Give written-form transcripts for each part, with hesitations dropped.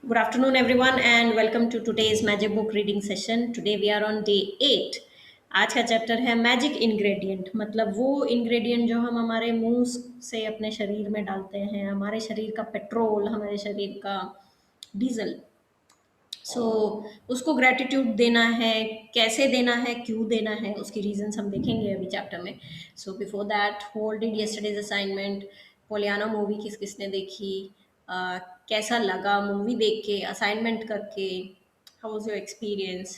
Good afternoon, everyone, and welcome to today's magic book reading session. Today we are on day 8. आज का chapter है magic ingredient, मतलब वो ingredient जो हम हमारे मुंह से अपने शरीर में डालते हैं, हमारे शरीर का पेट्रोल, हमारे शरीर का डीजल। उसको ग्रेटिट्यूड देना है, कैसे देना है, क्यों देना है, उसकी रीजंस हम देखेंगे अभी चैप्टर में। Before that, hold did yesterday's assignment, Poliana movie किस किसने देखी, कैसा लगा मूवी देख के, असाइनमेंट करके, how was your experience,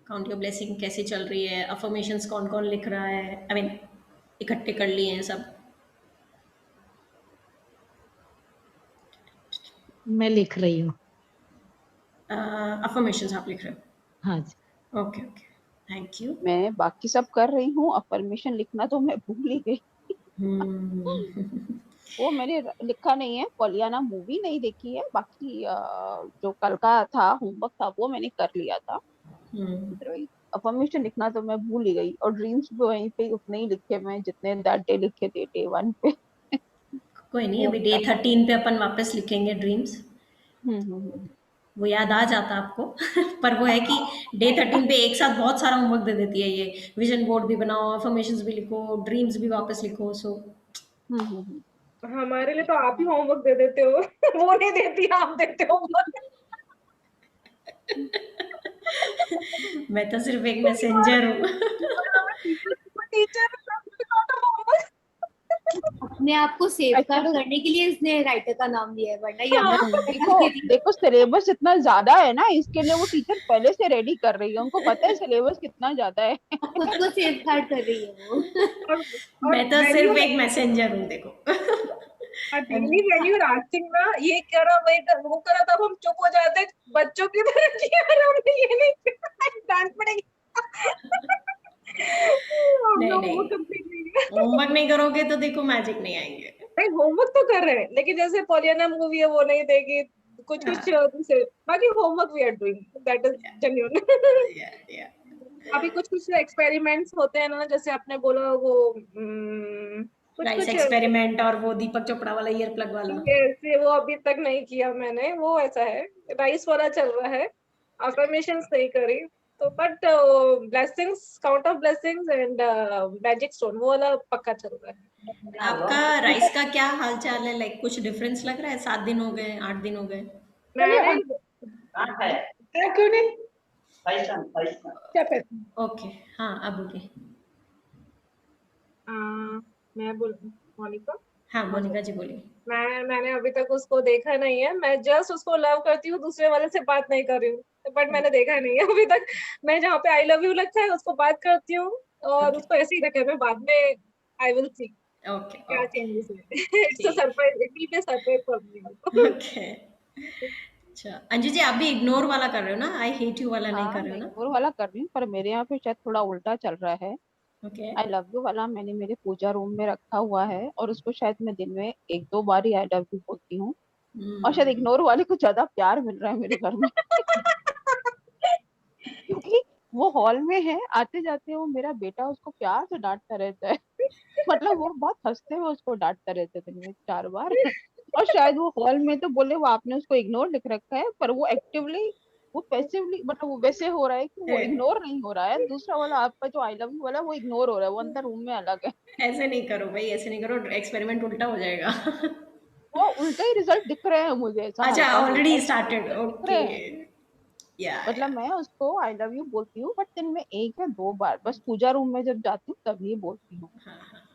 count your blessing कैसी चल रही है, अफर्मेशंस कौन कौन लिख रहा है, आई मीन इकट्ठे कर लिए हैं सब। मैं लिख रही हूँ। अफर्मेशंस आप लिख रहे हाँ जी। हो? Okay okay, thank you. मैं बाकी सब कर रही हूँ, अफर्मेशन लिखना तो मैं भूल ही गई। वो मैंने लिखा नहीं है, पोलियाना मूवी नहीं देखी है। बाकी जो कल का था होमवर्क था वो मैंने कर लिया था। अफर्मेशन लिखना तो मैं भूल ही गई, और ड्रीम्स भी वहीं पे उतने ही लिखे मैं जितने दैट डे लिखे थे डे 1 पे। कोई नहीं, अभी डे 13 पे अपन वापस लिखेंगे ड्रीम्स। हम्म। वो याद आ जाता आपको। पर वो है कि डे 13 पे एक साथ बहुत सारा होमवर्क दे देती है ये। विजन बोर्ड भी बनाओ, अफर्मेशंस भी लिखो, ड्रीम्स भी वापस लिखो। हमारे लिए तो आप ही होमवर्क दे देते हो। वो नहीं देती, आप देते हो होमवर्क। मैं तो सिर्फ एक मैसेंजर हूँ। टीचर अपने आप को सेव गार्ड करने के लिए इसने राइटर का नाम लिया है, वरना ये देखो सिलेबस इतना ज्यादा है ना, इसके लिए वो टीचर पहले से रेडी कर रही है। उनको पता है सिलेबस कितना ज्यादा है। खुद को सेव गार्ड कर रही है वो। मैं तो सिर्फ एक मैसेंजर हूँ, देखो। Daily when you are asking ना, ये करा वो करा, तब हम चुप हो जाते हैं बच्चों की तरह कि यार हमने ये नहीं किया, डांट पड़ेगी। नहीं, होमवर्क नहीं करोगे तो देखो मैजिक नहीं आएंगे। नहीं, होमवर्क तो कर रहे हैं, लेकिन जैसे पोलियाना मूवी है वो नहीं देगी, कुछ दूसरे। बाकी homework we are doing, that is genuine. अभी कुछ एक्सपेरिमेंट्स होते हैं ना, जैसे आपने बोला वो राइस एक्सपेरिमेंट, और वो दीपक चोपड़ा वाला ईयर प्लग वाला, ये वो अभी तक नहीं किया मैंने। वो ऐसा है, राइस वाला चल रहा है, अफर्मेशंस नहीं करी तो। But blessings, count of blessings and magic stone वो वाला पक्का चल रहा है। आपका राइस का क्या हाल चाल है? लाइक कुछ डिफरेंस लग रहा है? 7 दिन हो गए, 8 दिन हो गए? क्यों नहीं? ओके, हाँ अब ओके। मैं बोल मोनिका। हाँ मोनिका जी बोलिए। मैंने अभी तक उसको देखा नहीं है। मैं जस्ट उसको लव करती हूँ, दूसरे वाले से बात नहीं कर रही हूँ, बट मैंने देखा नहीं है अभी तक। मैं जहाँ पे आई लव यू लगता है उसको बात करती हूँ, और उसको ऐसे ही रखा है। मैं बाद में आई विल सी ओके क्या चेंजेस है। It's a surprise, it will be a surprise for me also. Okay, अच्छा अंजू जी, आप भी इग्नोर वाला कर रहे हो ना? आई हेट यू वाला नहीं कर रहे हो ना? इग्नोर वाला कर रही हूँ, पर मेरे यहाँ पे शायद थोड़ा उल्टा चल रहा है। ओके, आई लव यू वाला मैंने मेरे पूजा रूम में रखा हुआ है, और उसको शायद मैं दिन में 1-2 बार ही आई लव यू बोलती हूँ। और शायद इग्नोर वाले को ज्यादा प्यार मिल रहा है मेरे घर में। क्योंकि वो हॉल में है, आते जाते वो मेरा बेटा उसको प्यार से डांटता रहता है। मतलब वो बहुत हंसते हुए उसको डांटता रहता है दिन में 4 बार। और शायद वो हॉल में तो बोले वो आपने उसको इग्नोर लिख रखा है, पर वो एक्टिवली, वो पैसिवली, मतलब वो वैसे हो रहा है कि वो इग्नोर नहीं हो रहा है। दूसरा वाला आपका जो आई लव यू वाला वो इग्नोर हो रहा है, वो अंदर रूम में अलग है। ऐसे नहीं करो भाई, ऐसे नहीं करो, एक्सपेरिमेंट उल्टा हो जाएगा। वो उल्टे ही रिजल्ट दिख रहे हैं मुझे, ऐसा अच्छा, हल्का ऑलरेडी स्टार्टेड, दिख ओके। रहे हैं। मतलब मैं उसको आई लव यू बोलती हूँ, बट दिन में 1 या 2 बार बस पूजा रूम में जब जाती हूँ तभी बोलती हूँ।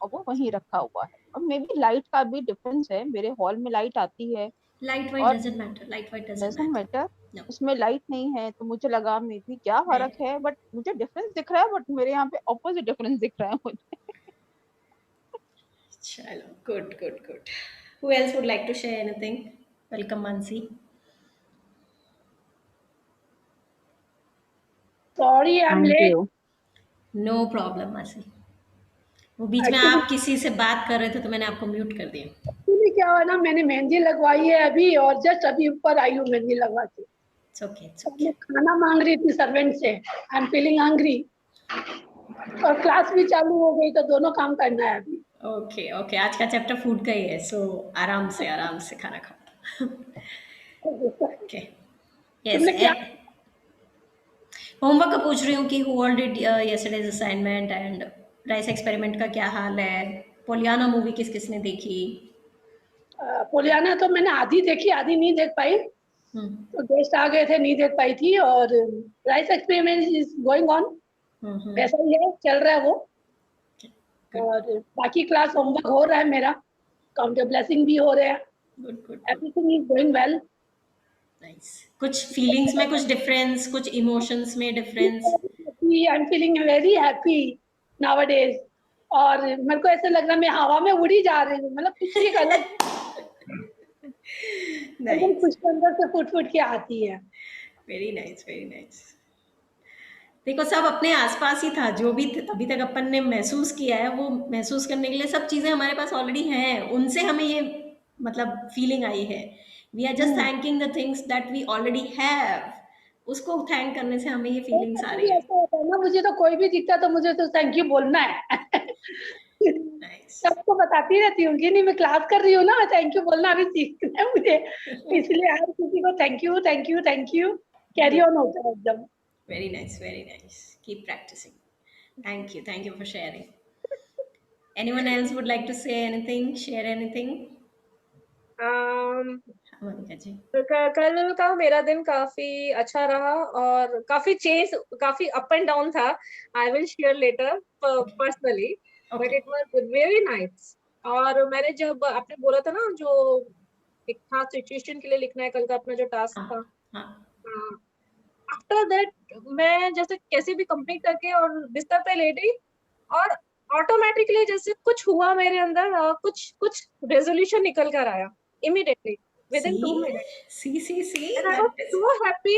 और वो वहीं रखा हुआ है। और मे बी लाइट का भी डिफरेंस है, मेरे हॉल में लाइट आती है लाइट वाइट और doesn't matter, light white doesn't doesn't matter. Matter. No, उसमें लाइट नहीं है तो मुझे लगा मे बी क्या फर्क है, बट मुझे डिफरेंस दिख रहा है। बट मेरे यहाँ पे ऑपोजिट डिफरेंस दिख रहा है मुझे। चलो, good good good. Who else would like to share anything? Welcome Mansi. Sorry I am thank late. You. No problem Mansi, वो बीच में आप किसी से बात कर रहे थे तो मैंने आपको म्यूट कर दिया। एक्चुअली क्या हुआ ना, मैंने मेहंदी लगवाई है अभी, और जस्ट अभी ऊपर आई हूँ मेहंदी लगवा के। इट्स ओके, इट्स तो ओके। मैं खाना मांग रही थी सर्वेंट से, आई एम फीलिंग हंग्री, और क्लास भी चालू हो गई, तो दोनों काम करना है अभी। ओके ओके, आज का चैप्टर फूड का ही है, सो आराम से खाना खाओ। Okay. Yes. तुमने क्या होमवर्क का पूछ रही हूँ कि who all did yesterday's assignment and rice experiment का क्या हाल है? पोलियाना मूवी किस किसने देखी? पोलियाना तो मैंने आधी देखी, आधी नहीं देख पाई, हम्म तो गेस्ट आ गए थे, नहीं देख पाई थी। और rice experiment is going on, वैसा ही है, चल रहा है वो। गुड और बाकी क्लास होमवर्क हो रहा है मेरा, काउंटर ब्लेसिंग भी हो रहे हैं, good good good, everything is going well. Nice. कुछ फीलिंग्स में कुछ डिफरेंस, कुछ इमोशंस में difference? I am feeling very happy nowadays. और मेरे को ऐसा लग रहा है मैं हवा में उड़ी जा रही हूँ, मतलब खुशी एक अलग एकदम नाइस, खुशी अंदर से फुट फुट के आती है। Very nice, very nice. देखो, सब अपने आसपास ही था, जो भी अभी तक अपन ने महसूस किया है वो महसूस करने के लिए सब चीजें हमारे पास ऑलरेडी हैं, उनसे हमें ये मतलब फीलिंग आई है। We are just thanking the things that we already have, उसको थैंक करने से हमें ये फीलिंग्स आ मुझे रही भी है। ऐसा होता है ना, मुझे तो कोई भी दिखता तो मुझे तो थैंक यू बोलना है। नाइस। सबको बताती रहती हूँ कि नहीं मैं क्लास कर रही हूँ ना, थैंक यू बोलना अभी सीखना है मुझे, इसलिए हर किसी को thank you thank you thank you carry on होता है एकदम। Very nice, very nice, keep practising. Thank you for sharing. Anyone else would like to say anything, share anything? Monika ji. कल का मेरा दिन काफी अच्छा रहा और काफी अप एंड डाउन था। I will share later personally, but okay. It was very nice. और मैंने जब आपने बोला था ना, जो एक खास सिचुएशन के लिए लिखना है कल का अपना जो टास्क हाँ था, हाँ। आफ्टर दैट मैं जैसे कैसे भी कंप्लीट करके और बिस्तर पे लेटी, और ऑटोमेटिकली जैसे कुछ हुआ मेरे अंदर, कुछ कुछ रेजोल्यूशन निकल कर आया immediately within 2 minute. See And I was that is so happy.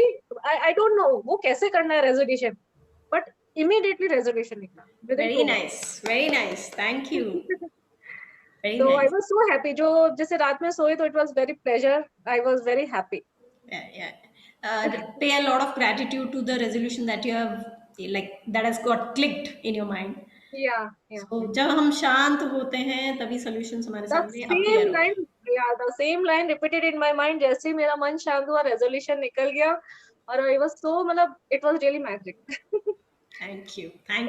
I don't know वो कैसे करना है resolution, but immediately resolution निकला within very 2 minutes. Nice, very nice, thank you, very So I nice. was so happy. जो जैसे रात में सोई तो it was very pleasure. I was very happy. Yeah. Pay a lot of gratitude to the resolution that you have, like that has got clicked in your mind. Yeah, yeah. So जब हम शांत होते हैं तभी solutions हमारे The सामने same appear होते line, हैं। yeah, the same line repeated in my mind. जैसे ही मेरा मन शांत हुआ, resolution निकल गया, और I was so मतलब it was really magic. Thank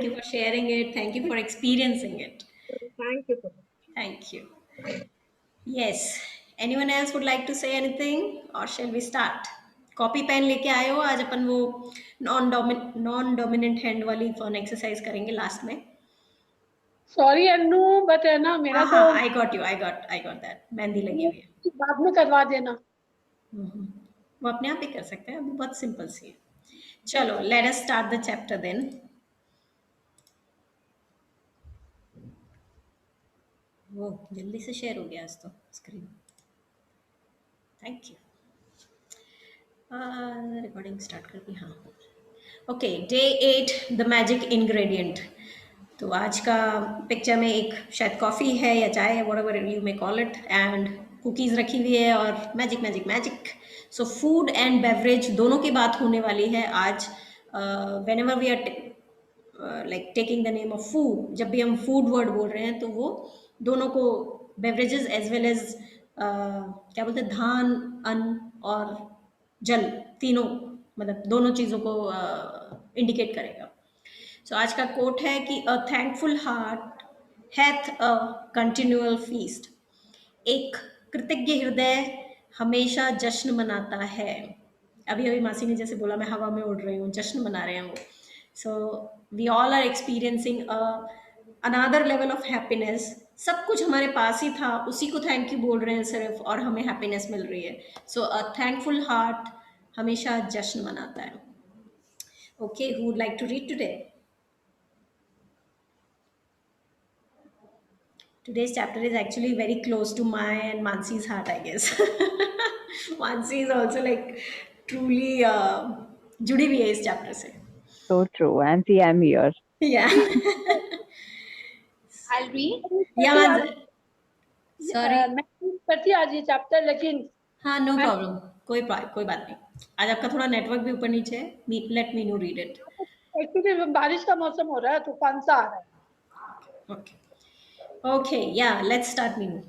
you for sharing it, thank you for experiencing it, Thank you so much. thank you. Yes, anyone else would like to say anything or shall we start? Copy pen लेके आए हो? आज अपन वो non dominant hand वाली fun exercise करेंगे last में। Sorry Annu, but है ना मेरा हाँ तो हाँ, आई गॉट दैट, मेहंदी लगी हुई है। बाद में करवा देना। हम्म, वो अपने आप ही कर सकते हैं, अभी बहुत सिंपल सी है। चलो, let us start the chapter then. वो जल्दी से शेयर हो गया आज तो screen, thank you. Recording start कर दी, हाँ। Okay, day 8, the magic ingredient. तो आज का पिक्चर में एक शायद कॉफ़ी है या चाय है, whatever you may call it, and cookies रखी हुई है और magic magic magic. So food and beverage दोनों की बात होने वाली है आज। Whenever we are like taking the name of food, जब भी हम फूड वर्ड बोल रहे हैं तो वो दोनों को, बेवरेजेस एज वेल एज क्या बोलते हैं, धान, अन्न और जल, तीनों मतलब दोनों चीज़ों को इंडिकेट करेगा। सो आज का कोट है कि अ thankful heart hath a continual feast. एक कृतज्ञ हृदय हमेशा जश्न मनाता है। अभी अभी मासी ने जैसे बोला, मैं हवा में उड़ रही हूँ, जश्न मना रहे हैं वो। So we all are experiencing another level of happiness. सब कुछ हमारे पास ही था, उसी को थैंक यू बोल रहे हैं सिर्फ, और हमें हैप्पीनेस मिल रही है। सो अ थैंकफुल हार्ट हमेशा जश्न मनाता है। Okay, who would like to read today? Today's chapter is actually very close to my and Mansi's heart, I guess. Mansi is also like truly जुड़ी हुई है इस चैप्टर से। So true. And see, I'm here. Yeah. I'll read. Yeah, करती आज Mansi. Sorry. मैं करती आज ये चैप्टर, लेकिन हाँ, no मैं problem. कोई बात नहीं। आज आपका थोड़ा नेटवर्क भी ऊपर नीचे है। Let me know read it. Actually बारिश का मौसम हो रहा है, तूफान सा आ रहा है। Okay. Okay. Yeah. Let's start, Meenu.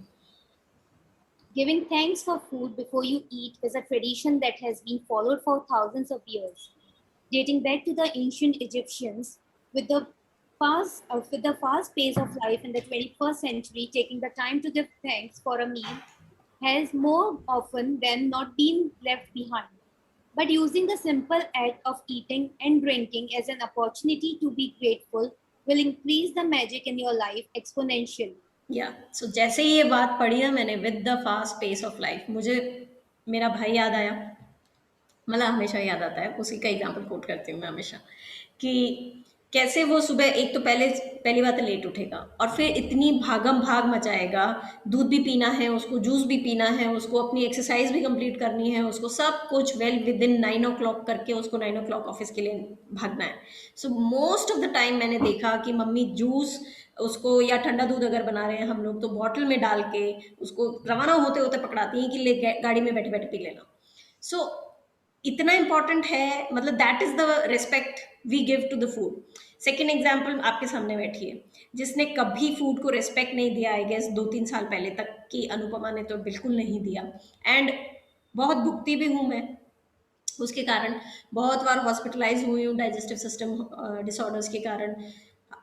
Giving thanks for food before you eat is a tradition that has been followed for thousands of years, dating back to the ancient Egyptians. With the fast pace of life in the 21st century, taking the time to give thanks for a meal has more often than not been left behind. But using the simple act of eating and drinking as an opportunity to be grateful will increase the magic in your life exponentially. या सो जैसे ही ये बात पढ़ी ना मैंने, with the fast pace of life, मुझे मेरा भाई याद आया। मतलब हमेशा याद आता है, उसी का एग्जाम्पल कोट करती हूँ मैं हमेशा, कि कैसे वो सुबह एक तो पहली बात है लेट उठेगा, और फिर इतनी भागम भाग मचाएगा, दूध भी पीना है उसको, जूस भी पीना है उसको, अपनी एक्सरसाइज भी कंप्लीट करनी है उसको, सब कुछ वेल विद इन 9 o'clock करके उसको 9 o'clock ऑफिस के लिए भागना है। So most of the time मैंने देखा कि मम्मी जूस उसको या ठंडा दूध अगर बना रहे हैं हम लोग तो बॉटल में डाल के उसको रवाना होते होते पकड़ाती हैं कि ले गाड़ी में बैठे बैठे पी लेना। सो इतना इंपॉर्टेंट है, मतलब that is the respect we give to the food. Second example आपके सामने बैठी है, जिसने कभी फूड को रिस्पेक्ट नहीं दिया, आई गेस 2-3 साल पहले तक की अनुपमा ने तो बिल्कुल नहीं दिया, एंड बहुत भुगती भी हूँ मैं उसके कारण। बहुत बार हॉस्पिटलाइज हुई हूँ डाइजेस्टिव सिस्टम डिसऑर्डर्स के कारण,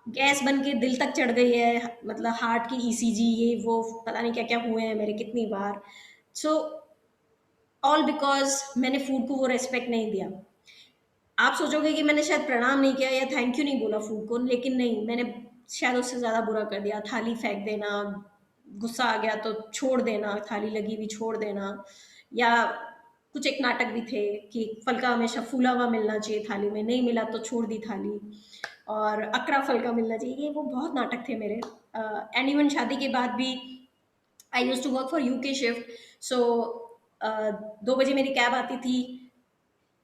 गैस बन के दिल तक चढ़ गई है, मतलब हार्ट की ईसीजी ये वो पता नहीं क्या क्या हुए हैं मेरे कितनी बार। सो ऑल बिकॉज मैंने फूड को वो रेस्पेक्ट नहीं दिया। आप सोचोगे कि मैंने शायद प्रणाम नहीं किया या थैंक यू नहीं बोला फूड को, लेकिन नहीं, मैंने शायद उससे ज़्यादा बुरा कर दिया। थाली फेंक देना, गुस्सा आ गया तो छोड़ देना, थाली लगी हुई छोड़ देना, या कुछ एक नाटक भी थे कि फल का हमेशा फूला हुआ मिलना चाहिए थाली में, नहीं मिला तो छोड़ दी थाली, और अकरा फल का मिलना चाहिए, ये वो बहुत नाटक थे मेरे। एंड इवन शादी के बाद भी I use to work for UK shift. So 2 बजे मेरी कैब आती थी,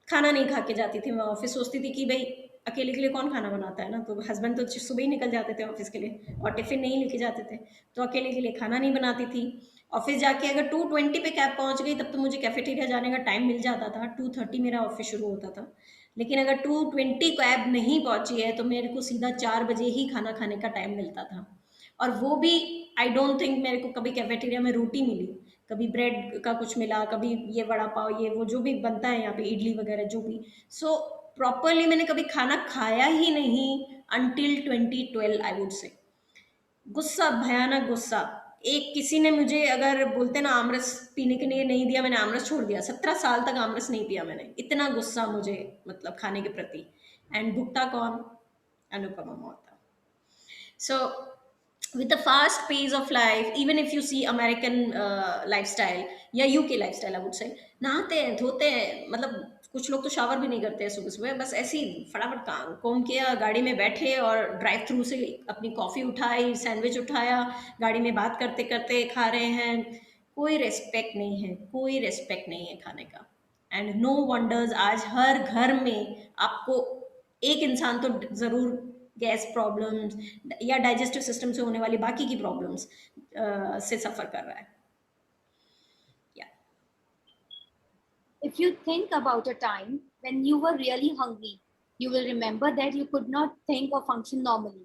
खाना नहीं खा के जाती थी मैं ऑफिस, सोचती थी कि भाई अकेले के लिए कौन खाना बनाता है ना, तो हस्बैंड तो सुबह ही निकल जाते थे ऑफिस के लिए और टिफिन नहीं लेके जाते थे, तो अकेले के लिए खाना नहीं बनाती थी। ऑफिस जाके अगर 2:20 पे कैब पहुंच गई तब तो मुझे कैफेटेरिया जाने का टाइम मिल जाता था, 2:30 मेरा ऑफिस शुरू होता था। लेकिन अगर 2:20 कैब नहीं पहुंची है तो मेरे को सीधा 4 बजे ही खाना खाने का टाइम मिलता था, और वो भी आई डोंट थिंक मेरे को कभी कैफेटेरिया में रोटी मिली, कभी ब्रेड का कुछ मिला, कभी ये वड़ा पाव ये वो जो भी बनता है यहाँ पे, इडली वगैरह जो भी। सो प्रॉपरली मैंने कभी खाना खाया ही नहीं अंटिल 2012 आई वुड से। गुस्सा, भयानक गुस्सा। एक किसी ने मुझे अगर बोलते ना आमरस पीने के लिए नहीं दिया, मैंने आमरस छोड़ दिया, 17 साल तक आमरस नहीं पिया मैंने, इतना गुस्सा मुझे मतलब खाने के प्रति। एंड भुगता कौन? Anupama Mohta. So with the fast pace of life, even if you see American lifestyle या UK lifestyle I would say, नहाते हैं धोते हैं, मतलब कुछ लोग तो शावर भी नहीं करते हैं सुबह सुबह, बस ऐसे ही फटाफट काम कॉम किया, गाड़ी में बैठे और ड्राइव थ्रू से अपनी कॉफ़ी उठाई, सैंडविच उठाया, गाड़ी में बात करते करते खा रहे हैं। कोई रेस्पेक्ट नहीं है, कोई रेस्पेक्ट नहीं है खाने का। एंड नो वंडर्स आज हर घर में आपको एक इंसान तो ज़रूर गैस प्रॉब्लम्स या डाइजेस्टिव सिस्टम से होने वाली बाकी की प्रॉब्लम्स से सफ़र कर रहा है। If you think about a time when you were really hungry, you will remember that you could not think or function normally.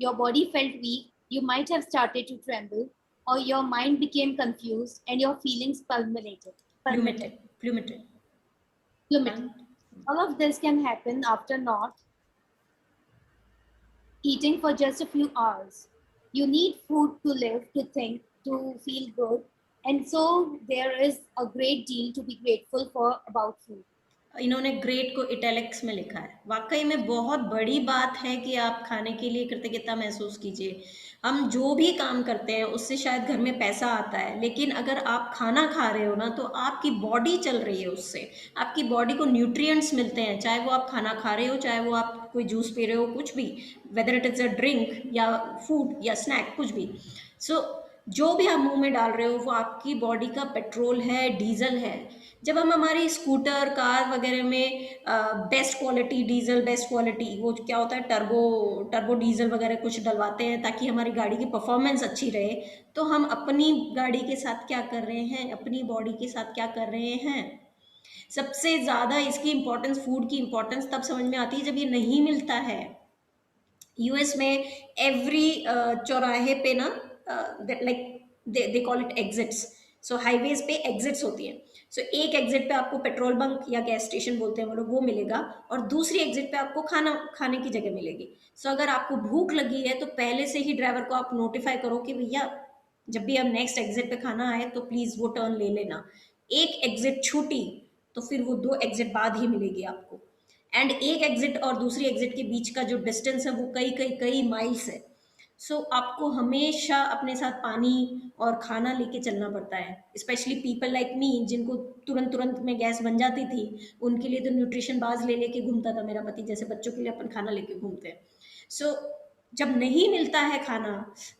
Your body felt weak, you might have started to tremble, or your mind became confused and your feelings plummeted. Plummeted. All of this can happen after not eating for just a few hours. You need food to live, to think, to feel good. And so there is a great deal to be grateful for about food. इन्होंने great को italics में लिखा है। वाकई में बहुत बड़ी बात है कि आप खाने के लिए कृतज्ञता महसूस कीजिए। हम जो भी काम करते हैं उससे शायद घर में पैसा आता है, लेकिन अगर आप खाना खा रहे हो ना तो आपकी बॉडी चल रही है, उससे आपकी बॉडी को न्यूट्रिएंट्स मिलते हैं, चाहे वो आप खाना खा रहे हो, चाहे वो आप कोई जूस पी रहे हो, कुछ भी, whether it is a drink या फूड या स्नैक, कुछ भी। सो जो भी आप मुंह में डाल रहे हो वो आपकी बॉडी का पेट्रोल है, डीजल है। जब हम हमारी स्कूटर कार वगैरह में best quality diesel, best quality वो क्या होता है टर्बो डीजल वगैरह कुछ डलवाते हैं ताकि हमारी गाड़ी की परफॉर्मेंस अच्छी रहे, तो हम अपनी गाड़ी के साथ क्या कर रहे हैं, अपनी बॉडी के साथ क्या कर रहे हैं? सबसे ज़्यादा इसकी इम्पोर्टेंस, फूड की इम्पोर्टेंस तब समझ में आती है जब ये नहीं मिलता है। यूएस में एवरी चौराहे पे ना like they call it exits, so highways पे एग्जिट्स होती हैं। सो एक एग्जिट पे आपको पेट्रोल बंक या गैस स्टेशन बोलते हैं वो लोग, वो मिलेगा, और दूसरी एग्जिट पे आपको खाना खाने की जगह मिलेगी। सो अगर आपको भूख लगी है तो पहले से ही ड्राइवर को आप नोटिफाई करो कि भैया जब भी अब नेक्स्ट एग्जिट पे खाना आए तो प्लीज वो टर्न ले लेना। एक एग्जिट छूटी तो फिर वो 2 एग्जिट बाद ही मिलेगी आपको। एंड एक एग्जिट और दूसरी एग्जिट के बीच का जो डिस्टेंस है वो कई कई कई माइल्स है। सो आपको हमेशा अपने साथ पानी और खाना लेके चलना पड़ता है, स्पेशली पीपल लाइक मी जिनको तुरंत तुरंत में गैस बन जाती थी, उनके लिए तो न्यूट्रिशन बार्स ले लेके घूमता था मेरा पति, जैसे बच्चों के लिए अपन खाना लेके घूमते हैं। सो जब नहीं मिलता है खाना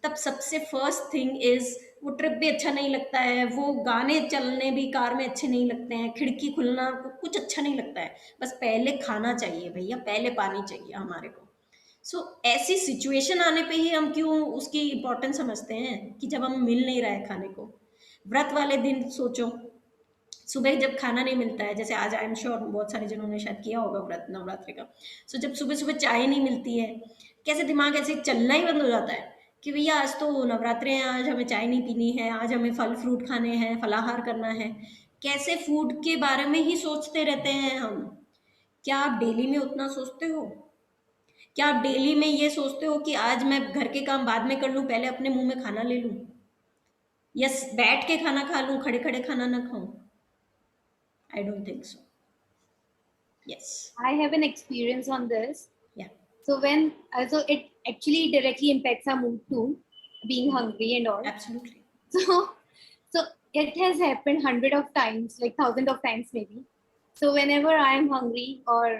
तब सबसे फर्स्ट थिंग इज वो ट्रिप भी अच्छा नहीं लगता है, वो गाने चलने भी कार में अच्छे नहीं लगते हैं, खिड़की खुलना कुछ अच्छा नहीं लगता है। बस पहले खाना चाहिए भैया, पहले पानी चाहिए हमारे को। सो ऐसी सिचुएशन आने पे ही हम क्यों उसकी इम्पोर्टेंस समझते हैं कि जब हम मिल नहीं रहा है खाने को। व्रत वाले दिन सोचो, सुबह जब खाना नहीं मिलता है, जैसे आज आई एम श्योर बहुत सारे जिन्होंने शायद किया होगा व्रत नवरात्रि का। सो जब सुबह सुबह चाय नहीं मिलती है, कैसे दिमाग ऐसे चलना ही बंद हो जाता है कि भैया आज तो नवरात्रे हैं, आज हमें चाय नहीं पीनी है, आज हमें फल फ्रूट खाने हैं, फलाहार करना है। कैसे फूड के बारे में ही सोचते रहते हैं हम। क्या आप डेली में उतना सोचते हो? क्या आप डेली में ये सोचते हो कि आज मैं घर के काम बाद में कर लूं, पहले अपने मुंह में खाना ले लूं, या बैठ के खाना खा लूं, खड़े खड़े खाना ना खाऊं? I don't think so. Yes. I have an experience on this. या So so it actually directly impacts our mood too, being hungry and all. Absolutely. So, so it has happened hundred of times, like thousand of times maybe. So whenever I am hungry or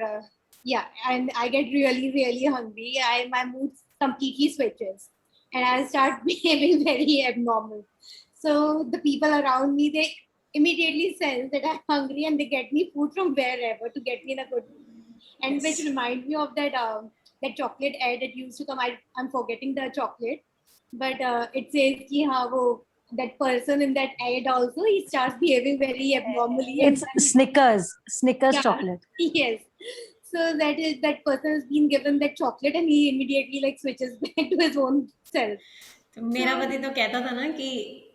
and I get really really hungry, my mood completely switches, and I start behaving very abnormal. So the people around me, they immediately sense that I'm hungry and they get me food from wherever to get me in a good mood. And Yes. which reminds me of that chocolate ad that used to come. I'm forgetting the chocolate, but it says ki that person in that ad also, he starts behaving very abnormally. It's Snickers Yeah. chocolate. Yes. So that person has been given that chocolate and he immediately like switches back to his own self. तो मेरा पति तो कहता था ना कि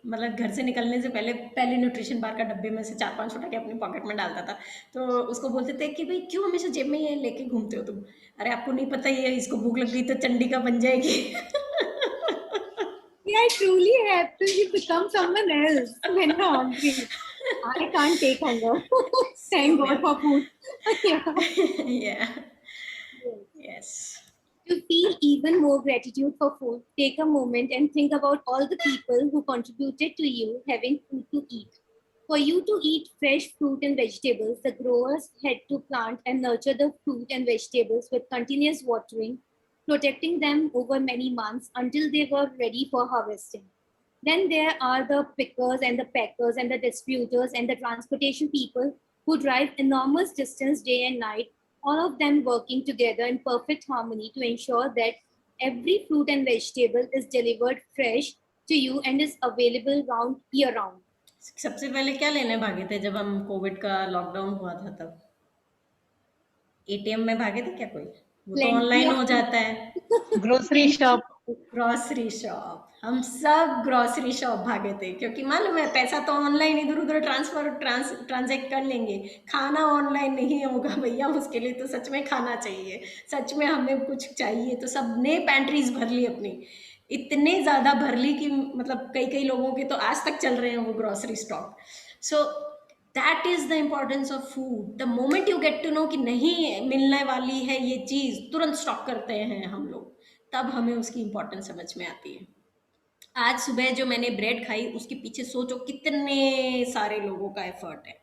मतलब घर से निकलने से पहले पहले न्यूट्रिशन बार का डब्बे में से 4-5 उठा के अपनी पॉकेट में डालता था। तो उसको बोलते थे कि भाई क्यों हमेशा जेब में ये लेके घूमते हो तुम? अरे आपको नहीं पता ये इसको भूख लग गई तो चंडिका बन जाएगी। Yeah, it truly happens. You become someone else when you're hungry. I can't take hunger. Thank God for food. Yeah. Yeah. Yes. To feel even more gratitude for food, take a moment and think about all the people who contributed to you having food to eat. For you to eat fresh fruit and vegetables, the growers had to plant and nurture the fruit and vegetables with continuous watering, protecting them over many months until they were ready for harvesting. Then there are the pickers and the packers and the distributors and the transportation people who drive enormous distance day and night, all of them working together in perfect harmony to ensure that every fruit and vegetable is delivered fresh to you and is available year round. सबसे पहले क्या लेने भागे थे जब हम Covid का lockdown हुआ था तब? एटीएम में भागे थे क्या कोई? वो तो Plenty ऑनलाइन of- हो जाता है। Grocery shop. ग्रॉसरी शॉप, हम सब ग्रॉसरी शॉप भागे थे क्योंकि मालूम है पैसा तो ऑनलाइन इधर उधर ट्रांजैक्ट कर लेंगे, खाना ऑनलाइन नहीं होगा भैया, उसके लिए तो सच में खाना चाहिए, सच में हमें कुछ चाहिए। तो सबने पैंट्रीज भर ली अपनी, इतने ज़्यादा भर ली कि मतलब कई कई लोगों के तो आज तक चल रहे हैं वो grocery stock. So that is the importance of food. The moment you get to know कि नहीं मिलने वाली है ये चीज़, तुरंत स्टॉक करते हैं हम लोग, तब हमें उसकी इम्पोर्टेंस समझ में आती है। आज सुबह जो मैंने ब्रेड खाई उसके पीछे सोचो कितने सारे लोगों का एफर्ट है।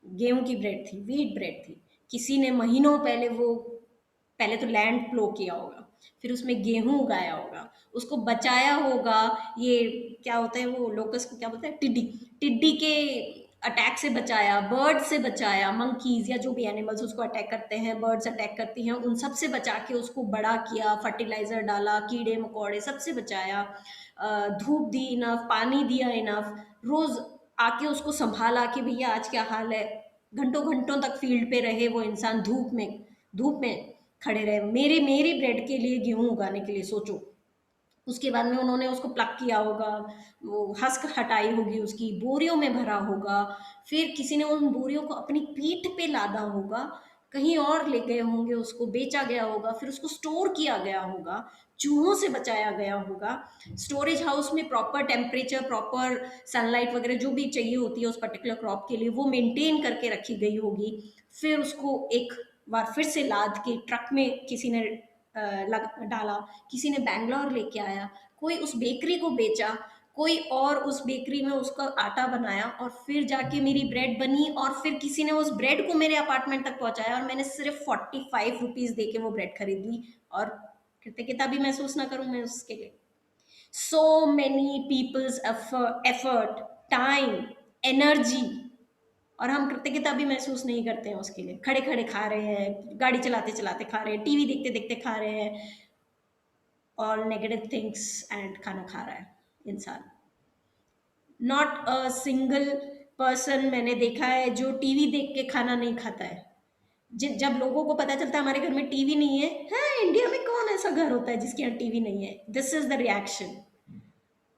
गेहूं की ब्रेड थी, व्हीट ब्रेड थी, किसी ने महीनों पहले तो लैंड प्लो किया होगा, फिर उसमें गेहूं उगाया होगा, उसको बचाया होगा। ये क्या होता है वो लोकस को क्या बोलते हैं, टिड्डी के अटैक से बचाया, बर्ड से बचाया, मंकीज या जो भी एनिमल्स उसको अटैक करते हैं, बर्ड्स अटैक करती हैं, उन सब से बचा के उसको बड़ा किया, फर्टिलाइजर डाला, कीड़े मकोड़े सबसे बचाया, धूप दी इनफ, पानी दिया इनफ, रोज आके उसको संभाला कि भैया आज क्या हाल है, घंटों घंटों तक फील्ड पे रहे वो इंसान, धूप में खड़े रहे मेरी ब्रेड के लिए, गेहूं उगाने के लिए। सोचो उसके बाद में उन्होंने उसको प्लग किया होगा, वो हस्क हटाई होगी उसकी, बोरियों में भरा होगा, फिर किसी ने उन बोरियों को अपनी पीठ पे लादा होगा, कहीं और ले गए होंगे, उसको बेचा गया होगा, फिर उसको स्टोर किया गया होगा, चूहों से बचाया गया होगा, स्टोरेज हाउस में प्रॉपर टेम्परेचर, प्रॉपर सनलाइट वगैरह जो भी चाहिए होती है उस पर्टिकुलर क्रॉप के लिए वो मेंटेन करके रखी गई होगी, फिर उसको एक बार फिर से लाद के ट्रक में किसी ने डाला, किसी ने बैंगलोर लेके आया, कोई उस बेकरी को बेचा, कोई और उस बेकरी में उसका आटा बनाया और फिर जाके मेरी ब्रेड बनी और फिर किसी ने उस ब्रेड को मेरे अपार्टमेंट तक पहुंचाया और मैंने सिर्फ 45 रुपीज दे के वो ब्रेड खरीद ली और कृतज्ञता भी महसूस ना करूं मैं उसके लिए। So many people's effort, time, energy, और हम कृतज्ञता भी महसूस नहीं करते हैं उसके लिए। खड़े खड़े खा रहे हैं, गाड़ी चलाते चलाते खा रहे हैं, टीवी देखते देखते खा रहे हैं, ऑल नेगेटिव थिंग्स एंड खाना खा रहा है इंसान। नॉट अ सिंगल पर्सन मैंने देखा है जो टीवी देख के खाना नहीं खाता है। जब लोगों को पता चलता है हमारे घर में टीवी नहीं है, हाँ इंडिया में कौन ऐसा घर होता है जिसके यहाँ टीवी नहीं है, दिस इज द रिएक्शन।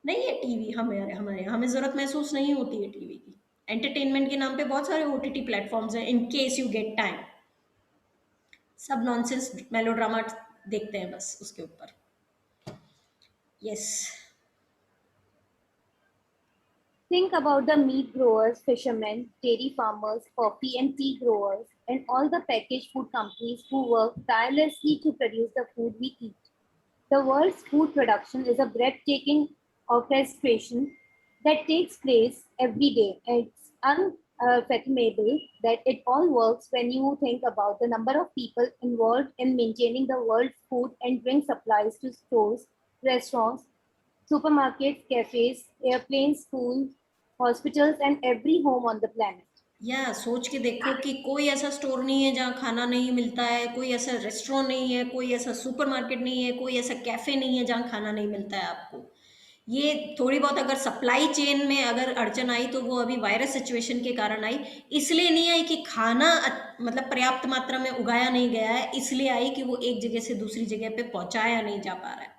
नहीं है टीवी, हमें हमें हमें जरूरत महसूस नहीं होती है टीवी की। एंटरटेनमेंट के नाम पे बहुत सारे ओटीटी प्लेटफॉर्म्स हैं, in case you get time, सब नॉनसेंस मेलोड्रामा देखते हैं बस उसके ऊपर। Yes. Think about the meat growers, fishermen, dairy farmers, coffee and tea growers, and all the packaged food companies who work tirelessly to produce the food we eat. The world's food production is a breathtaking orchestration that takes place every day. It's unfathomable that it all works when you think about the number of people involved in maintaining the world's food and drink supplies to stores, restaurants, supermarkets, cafes, airplanes, schools, hospitals, and every home on the planet. या सोच के देखो कि कोई ऐसा store नहीं है जहाँ खाना नहीं मिलता है, कोई ऐसा रेस्टोरेंट नहीं है, कोई ऐसा सुपरमार्केट नहीं है, कोई ऐसा कैफे नहीं है जहाँ खाना नहीं मिलता है आपको। ये थोड़ी बहुत अगर सप्लाई चेन में अगर अड़चन आई तो वो अभी वायरस सिचुएशन के कारण आई, इसलिए नहीं आई कि खाना मतलब पर्याप्त मात्रा में उगाया नहीं गया है, इसलिए आई कि वो एक जगह से दूसरी जगह पे पहुंचाया नहीं जा पा रहा है।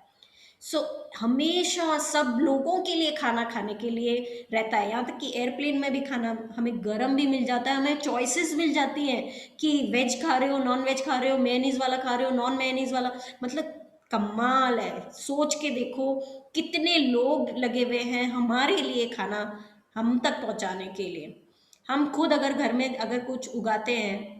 सो हमेशा सब लोगों के लिए खाना खाने के लिए रहता है, यहाँ तक कि एयरप्लेन में भी खाना हमें गर्म भी मिल जाता है, हमें चॉइसेस मिल जाती हैं कि वेज खा रहे हो, नॉन वेज खा रहे हो, मेयोनीज वाला खा रहे हो, नॉन मेयोनीज वाला। मतलब कमाल है, सोच के देखो कितने लोग लगे हुए हैं हमारे लिए खाना हम तक पहुंचाने के लिए। हम खुद अगर घर में अगर कुछ उगाते हैं,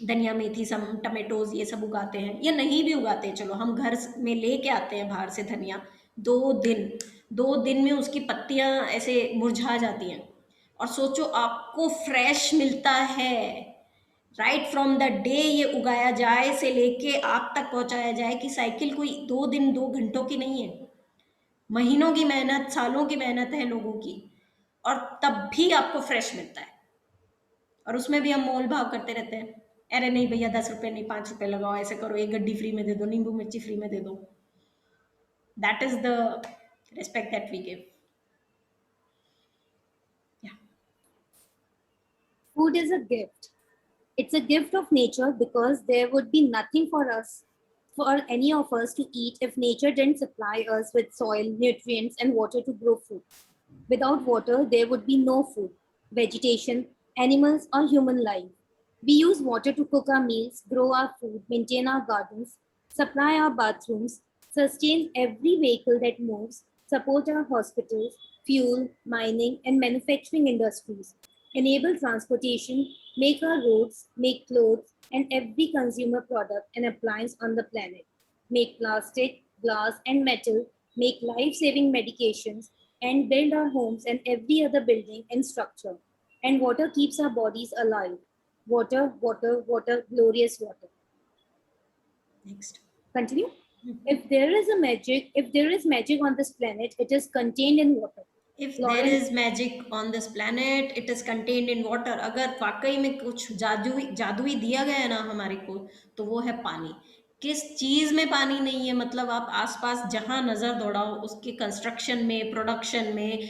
धनिया मेथी सम टमेटोज ये सब उगाते हैं या नहीं भी उगाते हैं, चलो हम घर में लेके आते हैं बाहर से धनिया, 2 दिन में उसकी पत्तियां ऐसे मुरझा जाती हैं और सोचो आपको फ्रेश मिलता है राइट फ्रॉम द डे ये उगाया जाए से लेके आप तक पहुंचाया जाए कि साइकिल कोई 2 दिन 2 घंटों की नहीं है, महीनों की मेहनत, सालों की मेहनत है लोगों की, और तब भी आपको फ्रेश मिलता है। और उसमें भी हम मोल भाव करते रहते हैं, अरे नहीं भैया 10 रुपए नहीं 5 रुपए लगाओ, ऐसे करो, एक गड्डी फ्री में दे दो, नींबू मिर्ची फ्री में दे दो। That is the respect that we give. Food is a gift. It's a gift of nature because there would be nothing for any of us to eat if nature didn't supply us with soil, nutrients, and water to grow food. Without water, there would be no food, vegetation, animals, or human life. We use water to cook our meals, grow our food, maintain our gardens, supply our bathrooms, sustain every vehicle that moves, support our hospitals, fuel, mining, and manufacturing industries, enable transportation, make our roads, make clothes, and every consumer product and appliance on the planet, make plastic, glass, and metal, make life-saving medications, and build our homes and every other building and structure. And water keeps our bodies alive. Water, water, water, glorious water. Next. Continue. If there is magic on this planet, it is contained in water. If there is magic on this planet it is contained in water. अगर वाकई में कुछ जादुई दिया गया है ना हमारे को, तो वो है पानी। किस चीज़ में पानी नहीं है, मतलब आप आसपास जहाँ नज़र दौड़ाओ उसके कंस्ट्रक्शन में, प्रोडक्शन में,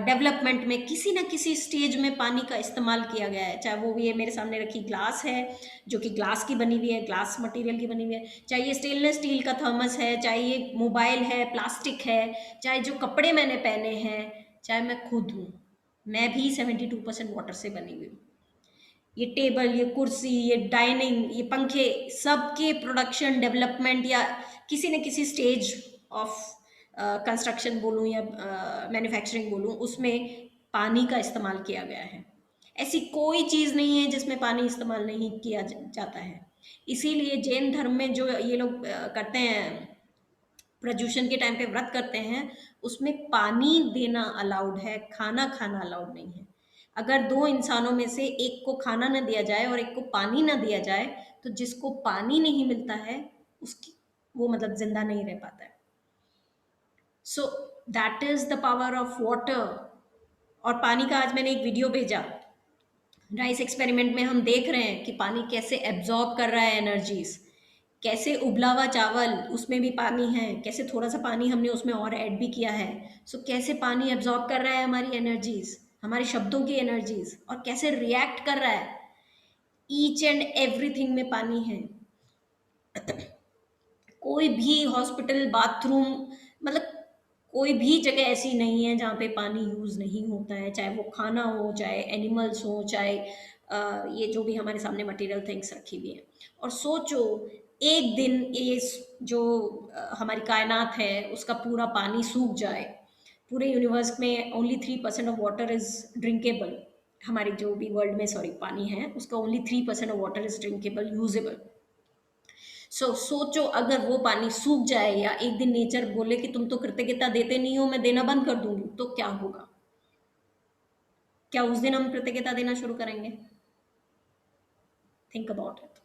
डेवलपमेंट में किसी ना किसी स्टेज में पानी का इस्तेमाल किया गया है। चाहे वो ये मेरे सामने रखी ग्लास है जो कि ग्लास की बनी हुई है, ग्लास मटेरियल की बनी हुई है, चाहे ये स्टेनलेस स्टील का थर्मस है, चाहे ये मोबाइल है, प्लास्टिक है, चाहे जो कपड़े मैंने पहने हैं, चाहे मैं खुद हूँ, मैं भी 72% वाटर से बनी हुई हूँ। ये टेबल, ये कुर्सी, ये डाइनिंग, ये पंखे, सबके प्रोडक्शन, डेवलपमेंट या किसी न किसी स्टेज ऑफ कंस्ट्रक्शन बोलूँ या मैन्युफैक्चरिंग बोलूँ, उसमें पानी का इस्तेमाल किया गया है। ऐसी कोई चीज़ नहीं है जिसमें पानी इस्तेमाल नहीं किया जाता है। इसीलिए जैन धर्म में जो ये लोग करते हैं, प्रदूषण के टाइम पे व्रत करते हैं, उसमें पानी देना अलाउड है, खाना खाना अलाउड नहीं है। अगर 2 इंसानों में से एक को खाना ना दिया जाए और एक को पानी ना दिया जाए, तो जिसको पानी नहीं मिलता है, उसकी वो मतलब ज़िंदा नहीं रह पाता है। सो that is the power of water. और पानी का आज मैंने एक वीडियो भेजा, राइस एक्सपेरिमेंट में हम देख रहे हैं कि पानी कैसे एब्जॉर्ब कर रहा है एनर्जीज, कैसे उबला हुआ चावल उसमें भी पानी है, कैसे थोड़ा सा पानी हमने उसमें और ऐड भी किया है। सो कैसे पानी एब्जॉर्ब कर रहा है हमारी एनर्जीज, हमारे शब्दों की एनर्जीज, और कैसे रिएक्ट कर रहा है। ईच एंड एवरीथिंग में पानी है। कोई भी हॉस्पिटल, बाथरूम, मतलब कोई भी जगह ऐसी नहीं है जहाँ पे पानी यूज़ नहीं होता है, चाहे वो खाना हो, चाहे एनिमल्स हो, चाहे ये जो भी हमारे सामने मटेरियल थिंग्स रखी हुई हैं। और सोचो एक दिन ये जो हमारी कायनात है उसका पूरा पानी सूख जाए, पूरे यूनिवर्स में only 3% of water is drinkable, हमारे जो भी वर्ल्ड में सॉरी पानी है उसका only 3% of water is drinkable, usable. सोचो अगर वो पानी सूख जाए या एक दिन नेचर बोले कि तुम तो कृतज्ञता देते नहीं हो, मैं देना बंद कर दूंगी, तो क्या होगा? क्या उस दिन हम कृतज्ञता देना शुरू करेंगे? Think about it.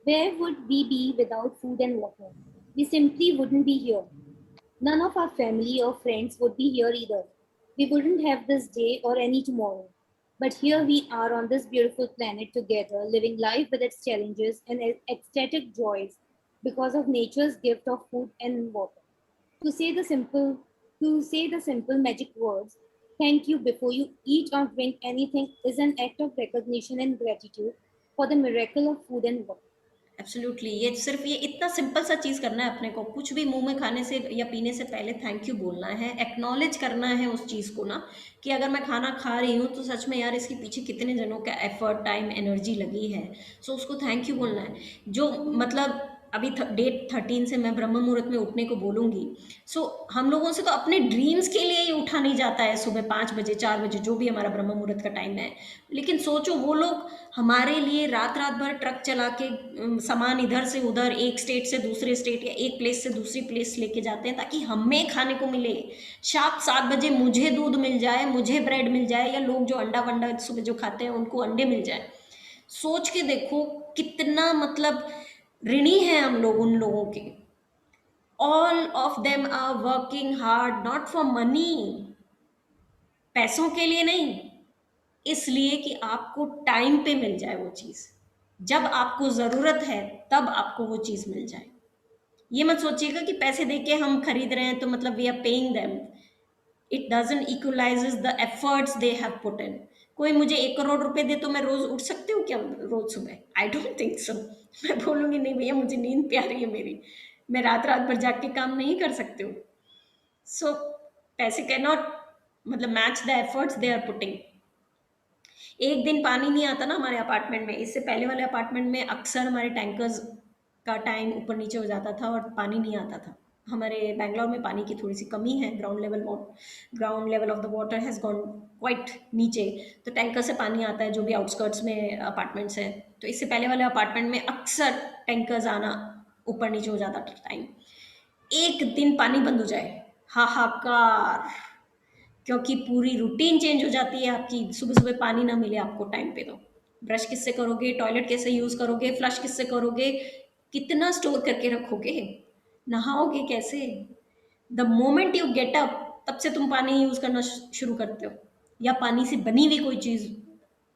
Where would we be without food and water? We simply wouldn't be here. None of our family or friends would be here either. We wouldn't have this day or any tomorrow. But here we are on this beautiful planet together, living life with its challenges and ecstatic joys because of nature's gift of food and water. To say the simple magic words, thank you before you eat or drink anything is an act of recognition and gratitude for the miracle of food and water. Absolutely, ये सिर्फ ये इतना simple सा चीज़ करना है अपने को, कुछ भी मुंह में खाने से या पीने से पहले थैंक यू बोलना है, एक्नॉलेज करना है उस चीज़ को ना, कि अगर मैं खाना खा रही हूँ तो सच में यार इसके पीछे कितने जनों का एफर्ट, टाइम, एनर्जी लगी है। सो उसको थैंक यू बोलना है। जो मतलब अभी डेट 13 से मैं ब्रह्म मुहूर्त में उठने को बोलूँगी। सो हम लोगों से तो अपने ड्रीम्स के लिए ही उठा नहीं जाता है सुबह 5 बजे 4 बजे जो भी हमारा ब्रह्म मुहूर्त का टाइम है। लेकिन सोचो वो लोग हमारे लिए रात रात भर ट्रक चला के सामान इधर से उधर, एक स्टेट से दूसरे स्टेट या एक प्लेस से दूसरी प्लेस लेके जाते हैं ताकि हमें खाने को मिले। शाम 7 बजे मुझे दूध मिल जाए, मुझे ब्रेड मिल जाए, या लोग जो अंडा वंडा सुबह जो खाते हैं उनको अंडे मिल जाए। सोच के देखो कितना मतलब ऋणी हैं हम लोग उन लोगों के। All of them are working hard not for money, पैसों के लिए नहीं, इसलिए कि आपको टाइम पे मिल जाए वो चीज़, जब आपको ज़रूरत है तब आपको वो चीज़ मिल जाए। ये मत सोचिएगा कि पैसे देके हम खरीद रहे हैं तो मतलब we are paying them. It doesn't equalises the efforts they have put in. कोई मुझे 1 करोड़ रुपए दे तो मैं रोज उठ सकती हूँ क्या रोज सुबह? I don't think so. मैं बोलूँगी नहीं भैया मुझे नींद प्यारी है मेरी, मैं रात रात भर जाग के काम नहीं कर सकती हूँ। सो पैसे कैन नॉट मतलब match the efforts they are putting. एक दिन पानी नहीं आता ना हमारे अपार्टमेंट में, इससे पहले वाले अपार्टमेंट में अक्सर हमारे टैंकर्स का टाइम ऊपर नीचे हो जाता था और पानी नहीं आता था। हमारे बैंगलोर में पानी की थोड़ी सी कमी है, ground level of the water has gone quite नीचे, तो टैंकर से पानी आता है जो भी आउटस्कर्ट्स में अपार्टमेंट्स हैं। तो इससे पहले वाले अपार्टमेंट में अक्सर टैंकर्स आना ऊपर नीचे हो जाता था टाइम। एक दिन पानी बंद हो जाए, हाहाकार, क्योंकि पूरी रूटीन चेंज हो जाती है आपकी। सुबह सुबह पानी ना मिले आपको टाइम पे, तो ब्रश किससे करोगे, टॉयलेट कैसे यूज़ करोगे, फ्लश किससे करोगे, कितना स्टोर करके रखोगे, नहाओगे कैसे? The moment you get up तब से तुम पानी यूज़ करना शुरू करते हो, या पानी से बनी हुई कोई चीज़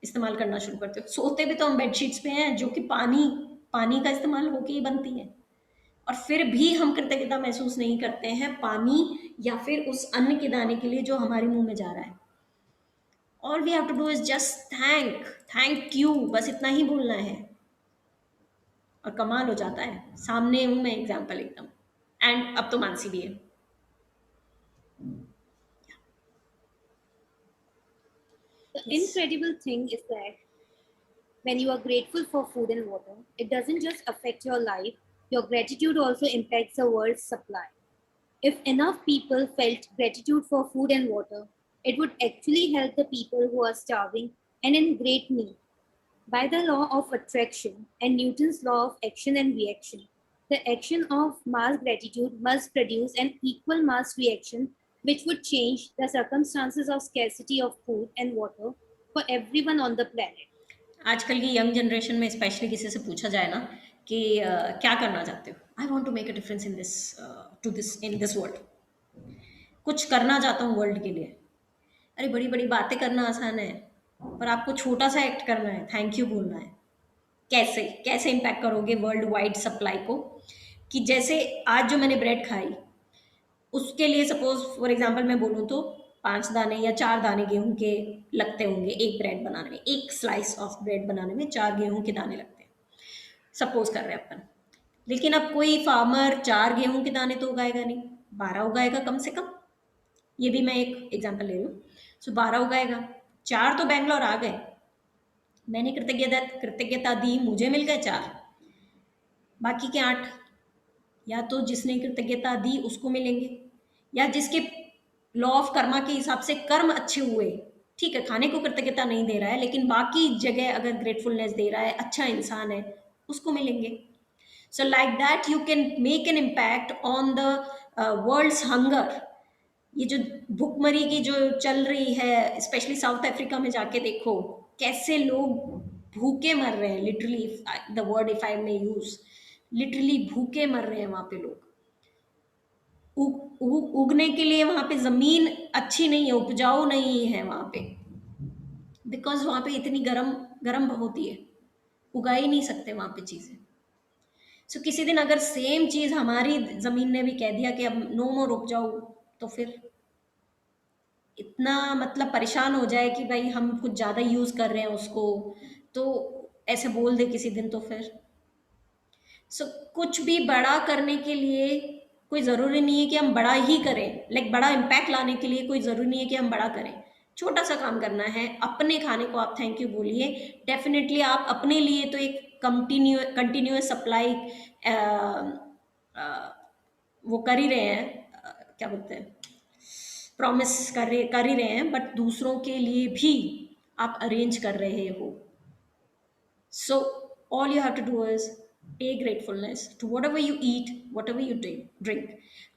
इस्तेमाल करना शुरू करते हो। सोते भी तो हम बेडशीट्स पे हैं जो कि पानी पानी का इस्तेमाल होके ही बनती हैं, और फिर भी हम कृतज्ञता महसूस नहीं करते हैं पानी या फिर उस अन्न के दाने के लिए जो हमारे मुंह में जा रहा है। All we have to do is just thank you, बस इतना ही बोलना है और कमाल हो जाता है। सामने हूं मैं एग्जाम्पल एकदम। एंड अब तो मानसी भी है। The incredible thing is that when you are grateful for food and water, it doesn't just affect your life, your gratitude also impacts the world's supply. If enough people felt gratitude for food and water, it would actually help the people who are starving and in great need. By the law of attraction and Newton's law of action and reaction, the action of mass gratitude must produce an equal mass reaction, which would change the circumstances of scarcity of food and water for everyone on the planet. आजकल की young generation में specially किसी से पूछा जाए ना कि क्या करना चाहते हो, I want to make a difference in this to this in this world, कुछ करना चाहता हूँ वर्ल्ड के लिए। अरे बड़ी बड़ी बातें करना आसान है, पर आपको छोटा सा एक्ट करना है, थैंक यू बोलना है। कैसे कैसे इम्पैक्ट करोगे वर्ल्ड वाइड सप्लाई को? कि जैसे आज जो मैंने ब्रेड खाई, उसके लिए सपोज फॉर एग्जांपल मैं बोलूँ तो 5 दाने या 4 दाने गेहूं के लगते होंगे एक ब्रेड बनाने में, एक स्लाइस ऑफ ब्रेड बनाने में 4 गेहूं के दाने लगते हैं, सपोज कर रहे हैं अपन। लेकिन अब कोई फार्मर 4 गेहूं के दाने तो उगाएगा नहीं, 12 उगाएगा कम से कम। ये भी मैं एक एग्जाम्पल ले रही हूँ। सो 12 उगाएगा, 4 तो बैंगलोर आ गए, मैंने कृतज्ञता दी, मुझे मिल गए 4, बाकी के 8 या तो जिसने कृतज्ञता दी उसको मिलेंगे, या जिसके लॉ ऑफ कर्मा के हिसाब से कर्म अच्छे हुए, ठीक है खाने को कृतज्ञता नहीं दे रहा है लेकिन बाकी जगह अगर ग्रेटफुलनेस दे रहा है, अच्छा इंसान है, उसको मिलेंगे। So like that you can make an impact on the world's hunger. ये जो भुखमरी की जो चल रही है, स्पेशली साउथ अफ्रीका में जाके देखो कैसे लोग भूखे मर रहे हैं, literally the word if I may use, literally भूखे मर रहे हैं वहां पे लोग। उगने के लिए वहां पे जमीन अच्छी नहीं है, उपजाऊ नहीं है वहां पे, बिकॉज वहां पे इतनी गर्म गर्म होती है, उगा ही नहीं सकते वहां पे चीजें। सो किसी दिन अगर सेम चीज हमारी जमीन ने भी कह दिया कि अब नो मोर उपजाऊ, तो फिर इतना मतलब परेशान हो जाए कि भाई हम कुछ ज्यादा यूज कर रहे हैं उसको, तो ऐसे बोल दे किसी दिन तो फिर। सो कुछ भी बड़ा करने के लिए कोई ज़रूरी नहीं है कि हम बड़ा ही करें, लाइक बड़ा इम्पैक्ट लाने के लिए कोई ज़रूरी नहीं है कि हम बड़ा करें, छोटा सा काम करना है। अपने खाने को आप थैंक यू बोलिए, डेफिनेटली आप अपने लिए तो एक कंटिन्यूअस सप्लाई वो कर ही रहे हैं, क्या बोलते हैं, प्रॉमिस कर ही रहे हैं, बट दूसरों के लिए भी आप अरेंज कर रहे हो। So all you have to do is take gratefulness to whatever you eat, whatever you drink.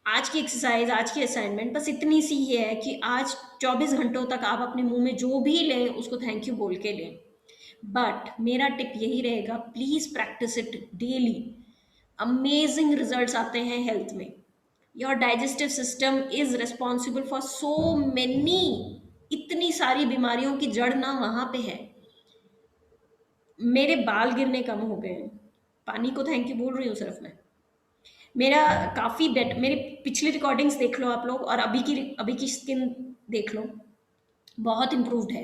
आज की एक्सरसाइज, आज की असाइनमेंट बस इतनी सी ही है कि आज 24 घंटों तक आप अपने मुंह में जो भी लें उसको थैंक यू बोल के लें। बट मेरा टिप यही रहेगा, please practice it daily. Amazing results आते हैं हेल्थ में। Your digestive system is responsible for so many, इतनी सारी बीमारियों की जड़ ना वहां पे है। मेरे बाल गिरने कम हो गए हैं, पानी को थैंक यू बोल रही हूँ सिर्फ मैं। मेरा काफ़ी मेरी पिछली रिकॉर्डिंग्स देख लो आप लोग, और अभी की स्किन देख लो, बहुत इम्प्रूव्ड है।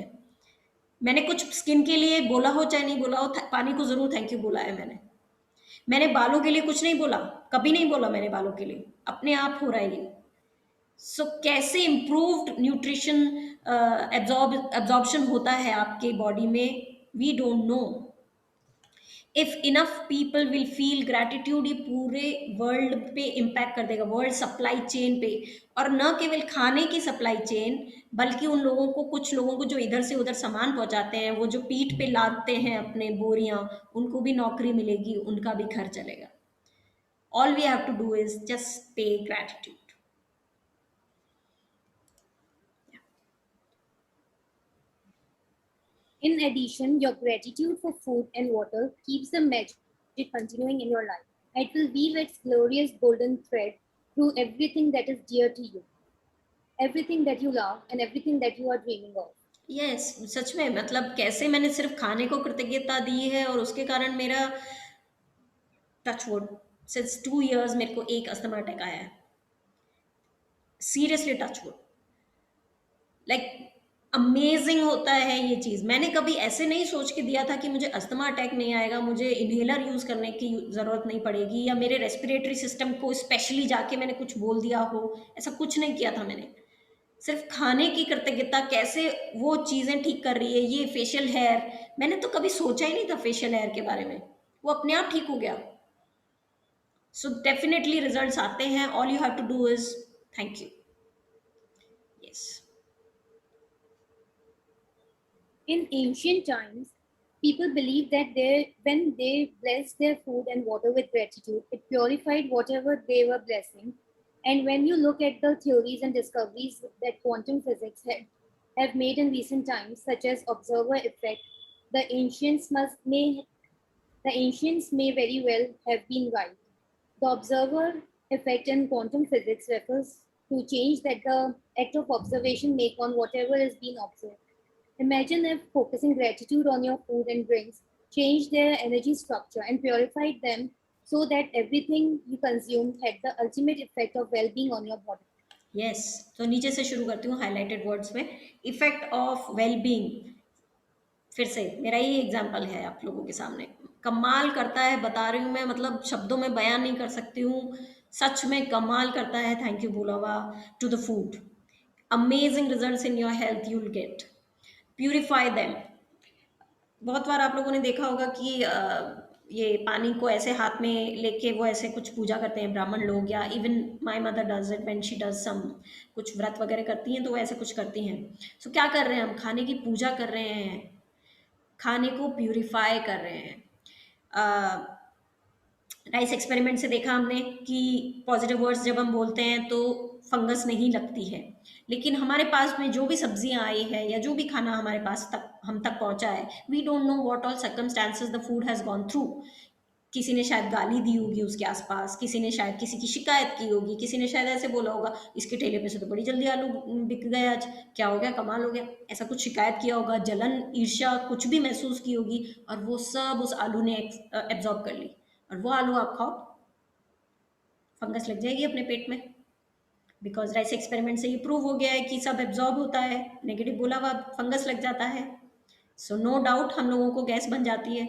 मैंने कुछ स्किन के लिए बोला हो चाहे नहीं बोला हो, पानी को ज़रूर थैंक यू बोला है मैंने बालों के लिए कुछ नहीं बोला, कभी नहीं बोला मैंने बालों के लिए, अपने आप हो रहा है ये। सो कैसे इम्प्रूव्ड न्यूट्रिशन एब्जॉर्प्शन होता है आपके बॉडी में, we don't know. If enough people will feel gratitude, ये पूरे वर्ल्ड पे इम्पैक्ट कर देगा, वर्ल्ड सप्लाई चेन पे। और न केवल खाने की सप्लाई चेन, बल्कि उन लोगों को, कुछ लोगों को जो इधर से उधर सामान पहुंचाते हैं, वो जो पीठ पे लादते हैं अपने बोरियां, उनको भी नौकरी मिलेगी, उनका भी घर चलेगा। All we have to do is just pay gratitude. In addition, your gratitude for food and water keeps the magic continuing in your life. It will weave its glorious golden thread through everything that is dear to you, everything that you love, and everything that you are dreaming of. Yes, सच में मतलब कैसे मैंने सिर्फ खाने को कृतज्ञता दी है और उसके कारण मेरा टच वुड सिंस 2 इयर्स मेरे को एक अस्थमा अटैक आया है, seriously touch wood. Like amazing होता है ये चीज़। मैंने कभी ऐसे नहीं सोच के दिया था कि मुझे अस्थमा अटैक नहीं आएगा, मुझे इन्हेलर यूज़ करने की ज़रूरत नहीं पड़ेगी, या मेरे रेस्पिरेटरी सिस्टम को स्पेशली जाके मैंने कुछ बोल दिया हो। ऐसा कुछ नहीं किया था मैंने। सिर्फ खाने की कृतज्ञता कैसे वो चीज़ें ठीक कर रही है। ये फेशियल हेयर मैंने तो कभी सोचा ही नहीं था फेशियल हेयर के बारे में, वो अपने आप ठीक हो गया। सो डेफिनेटली रिजल्ट्स आते हैं। All you have to do is thank you. Yes. In ancient times, people believed that when they blessed their food and water with gratitude, it purified whatever they were blessing. And when you look at the theories and discoveries that quantum physics have made in recent times, such as observer effect, the ancients the ancients may very well have been right. The observer effect in quantum physics refers to change that the act of observation make on whatever is being observed. Imagine if focusing gratitude on your food and drinks changed their energy structure and purified them so that everything you consumed had the ultimate effect of well being on your body. Yes, तो नीचे से शुरू करती हूँ highlighted words में। Effect of well being, फिर से मेरा ही एग्जाम्पल है आप लोगों के सामने। कमाल करता है, बता रही हूँ मैं, मतलब शब्दों में बयान नहीं कर सकती हूँ। सच में कमाल करता है। थैंक यू भोलावा to the food. Amazing results in your health you will get. Purify them. बहुत बार आप लोगों ने देखा होगा कि ये पानी को ऐसे हाथ में लेके वो ऐसे कुछ पूजा करते हैं ब्राह्मण लोग, या even my mother does it when she does some कुछ व्रत वगैरह करती हैं तो वो ऐसे कुछ करती हैं। सो क्या कर रहे हैं हम? खाने की पूजा कर रहे हैं, खाने को प्यूरिफाई कर रहे हैं। राइस एक्सपेरिमेंट से देखा हमने कि पॉजिटिव वर्ड्स जब हम बोलते हैं तो फंगस नहीं लगती है। लेकिन हमारे पास में जो भी सब्जियां आई है या जो भी खाना हमारे पास तक हम तक पहुंचा है, we don't know what all circumstances the food has gone through. किसी ने शायद गाली दी होगी उसके आसपास, किसी ने शायद किसी की शिकायत की होगी, किसी ने शायद ऐसे बोला होगा इसके ठेले पे से तो बड़ी जल्दी आलू बिक गए आज, क्या हो गया, कमाल हो गया, ऐसा कुछ शिकायत किया होगा, जलन ईर्ष्या कुछ भी महसूस की होगी, और वो सब उस आलू ने एब्जॉर्ब कर ली। और वो आलू आप खाओ, फंगस लग जाएगी अपने पेट में। बिकॉज राइस एक्सपेरिमेंट से ये प्रूव हो गया है कि सब एब्जॉर्ब होता है, नेगेटिव बोला हुआ फंगस लग जाता है। सो नो डाउट हम लोगों को गैस बन जाती है।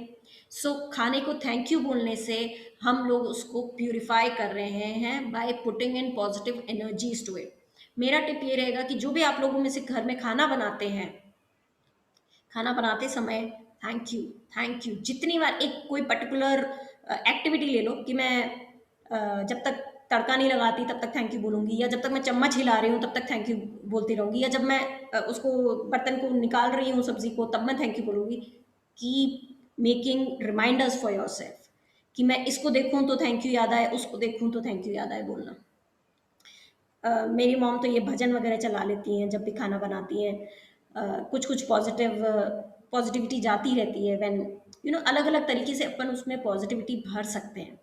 सो खाने को थैंक यू बोलने से हम लोग उसको प्यूरिफाई कर रहे हैं by putting in positive energies to it. मेरा टिप ये रहेगा कि जो भी आप लोगों में से घर में खाना बनाते हैं, खाना बनाते समय थैंक यू, थैंक यू जितनी बार, एक कोई पर्टिकुलर एक्टिविटी ले लो कि मैं जब तक तड़का नहीं लगाती तब तक थैंक यू बोलूँगी, या जब तक मैं चम्मच हिला रही हूँ तब तक थैंक यू बोलती रहूँगी, या जब मैं उसको बर्तन को निकाल रही हूँ सब्जी को तब मैं थैंक यू बोलूँगी। Keep making reminders for yourself कि मैं इसको देखूँ तो थैंक यू याद आए, उसको देखूँ तो थैंक यू याद आए बोलना। मेरी मॉम तो ये भजन वगैरह चला लेती हैं जब भी खाना बनाती हैं। कुछ कुछ पॉजिटिविटी जाती रहती है व्हेन यू नो, अलग अलग तरीके से अपन उसमें पॉजिटिविटी भर सकते हैं।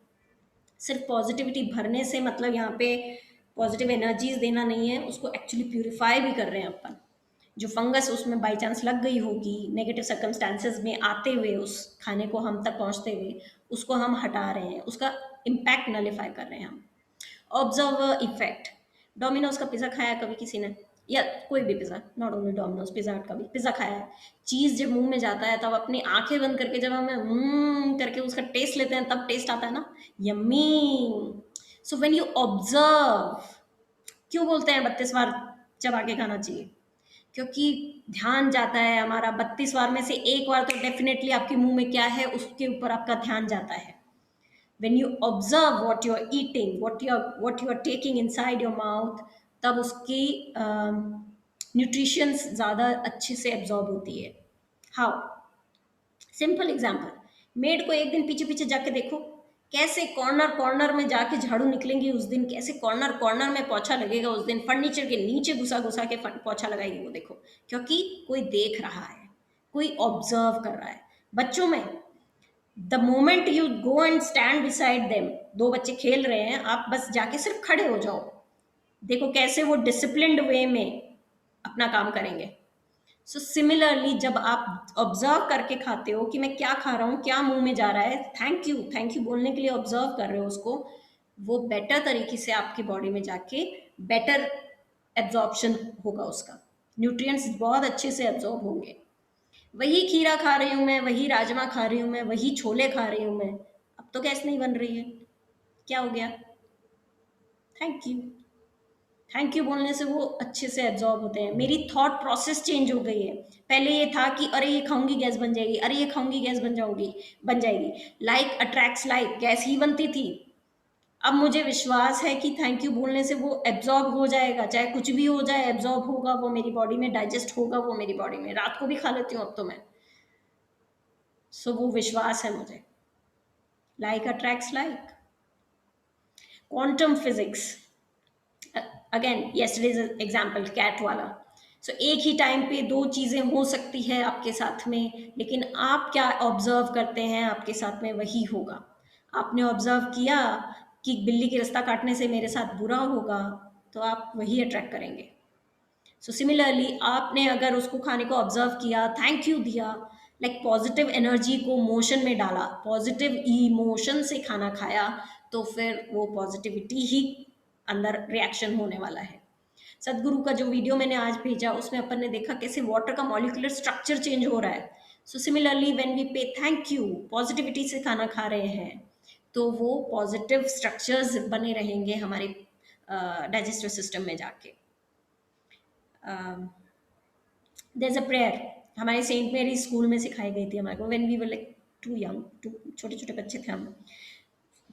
सिर्फ पॉजिटिविटी भरने से मतलब यहाँ पे पॉजिटिव एनर्जीज देना नहीं है, उसको एक्चुअली प्यूरिफाई भी कर रहे हैं अपन। जो फंगस उसमें बाई चांस लग गई होगी नेगेटिव सर्कमस्टांसेस में आते हुए, उस खाने को हम तक पहुँचते हुए उसको हम हटा रहे हैं, उसका इम्पैक्ट नलीफाई कर रहे हैं हम। Observer effect. डोमिनोज का पिज़्ज़ा खाया कभी किसी ने, या कोई भी pizza, not only Domino's, pizza हट का भी पिज़्ज़ा खाया है। चीज़ जब मुंह में जाता है तब अपनी आंखें बंद करके जब हमें करके उसका टेस्ट लेते हैं तब टेस्ट आता है ना, yummy. So when you observe, क्यों बोलते हैं 32 बार चबा के खाना चाहिए? क्योंकि ध्यान जाता है हमारा 32 बार में से एक बार तो डेफिनेटली आपके मुंह में क्या है उसके ऊपर आपका ध्यान जाता है। when you observe what you're eating, what you are taking inside your mouth, तब उसकी न्यूट्रिशंस ज़्यादा अच्छे से एब्जॉर्ब होती है। हाउ? सिंपल एग्जाम्पल, मेड को एक दिन पीछे पीछे जाके देखो, कैसे कॉर्नर कॉर्नर में जाके झाड़ू निकलेंगी उस दिन, कैसे कॉर्नर कॉर्नर में पोछा लगेगा उस दिन, फर्नीचर के नीचे घुसा घुसा के पोछा लगाएगी वो, देखो, क्योंकि कोई देख रहा है, कोई ऑब्जर्व कर रहा है। बच्चों में the moment you go and stand beside them, दो बच्चे खेल रहे हैं, आप बस जाके सिर्फ खड़े हो जाओ, देखो कैसे वो डिसिप्लिन्ड वे में अपना काम करेंगे। सो सिमिलरली जब आप ऑब्जर्व करके खाते हो कि मैं क्या खा रहा हूँ, क्या मुंह में जा रहा है, थैंक यू बोलने के लिए ऑब्जर्व कर रहे हो उसको, वो बेटर तरीके से आपकी बॉडी में जाके बेटर एब्जॉर्प्शन होगा, उसका न्यूट्रिएंट्स बहुत अच्छे से एब्जॉर्ब होंगे। वही खीरा खा रही हूँ मैं, वही राजमा खा रही हूँ मैं, वही छोले खा रही हूँ मैं, अब तो गैस नहीं बन रही है, क्या हो गया? Thank you. थैंक यू बोलने से वो अच्छे से एब्जॉर्ब होते हैं। मेरी थॉट प्रोसेस चेंज हो गई है। पहले ये था कि अरे ये खाऊंगी गैस बन जाएगी, अरे ये खाऊंगी गैस बन जाएगी। लाइक अट्रैक्ट्स लाइक, गैस ही बनती थी। अब मुझे विश्वास है कि थैंक यू बोलने से वो एब्जॉर्ब हो जाएगा, चाहे कुछ भी हो जाए एब्जॉर्ब होगा वो मेरी बॉडी में, डाइजेस्ट होगा वो मेरी बॉडी में। रात को भी खा लेती हूँ अब तो मैं। सो वो विश्वास है मुझे। Like attracts like. Quantum physics, again yesterday's example cat वाला। सो एक ही टाइम पे दो चीज़ें हो सकती है आपके साथ में, लेकिन आप क्या ऑब्जर्व करते हैं आपके साथ में वही होगा। आपने ऑब्जर्व किया कि बिल्ली के रास्ता काटने से मेरे साथ बुरा होगा, तो आप वही अट्रैक्ट करेंगे। सो सिमिलरली आपने अगर उसको खाने को ऑब्जर्व किया, थैंक यू दिया, लाइक पॉजिटिव एनर्जी को मोशन में डाला, पॉजिटिव इमोशन से खाना खाया, तो फिर वो पॉजिटिविटी ही अंदर रिएक्शन होने वाला है। सदगुरु का जो वीडियो मैंने आज भेजा उसमें अपन ने देखा कैसे वाटर का मॉलिक्यूलर स्ट्रक्चर चेंज हो रहा है। सो सिमिलरली व्हेन वी पे थैंक यू, पॉजिटिविटी से खाना खा रहे हैं, तो वो पॉजिटिव स्ट्रक्चर्स बने रहेंगे हमारे डाइजेस्टिव सिस्टम में जाके। देयर इज अ प्रेयर हमारे सेंट मेरी स्कूल में सिखाई गई थी हमारे को, when we were like too young, too छोटे छोटे बच्चे थे हम।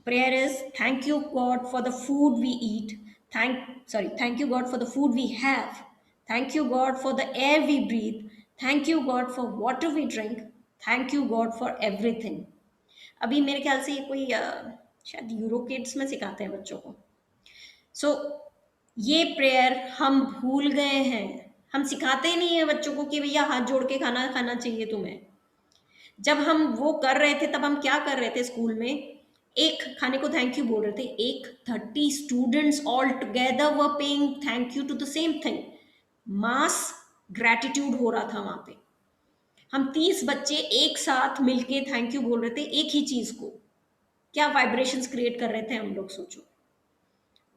Prayer is thank you God for the food we eat, thank you God for the food we have, thank you God for the air we breathe, thank you God for water we drink, thank you God for everything। अभी मेरे ख्याल से ये कोई शायद euro kids में सिखाते हैं बच्चों को। सो ये प्रेयर हम भूल गए हैं, हम सिखाते ही नहीं है बच्चों को कि भैया हाथ जोड़ के खाना खाना चाहिए तुम्हें। जब हम वो कर रहे थे तब हम क्या कर रहे थे स्कूल में, एक खाने को थैंक यू बोल रहे थे, एक 30 students all together were paying thank you to the same thing. Mass gratitude हो रहा था वहां पे। हम 30 बच्चे एक साथ मिलके थैंक यू बोल रहे थे एक ही चीज को। क्या वाइब्रेशंस क्रिएट कर रहे थे हम लोग, सोचो।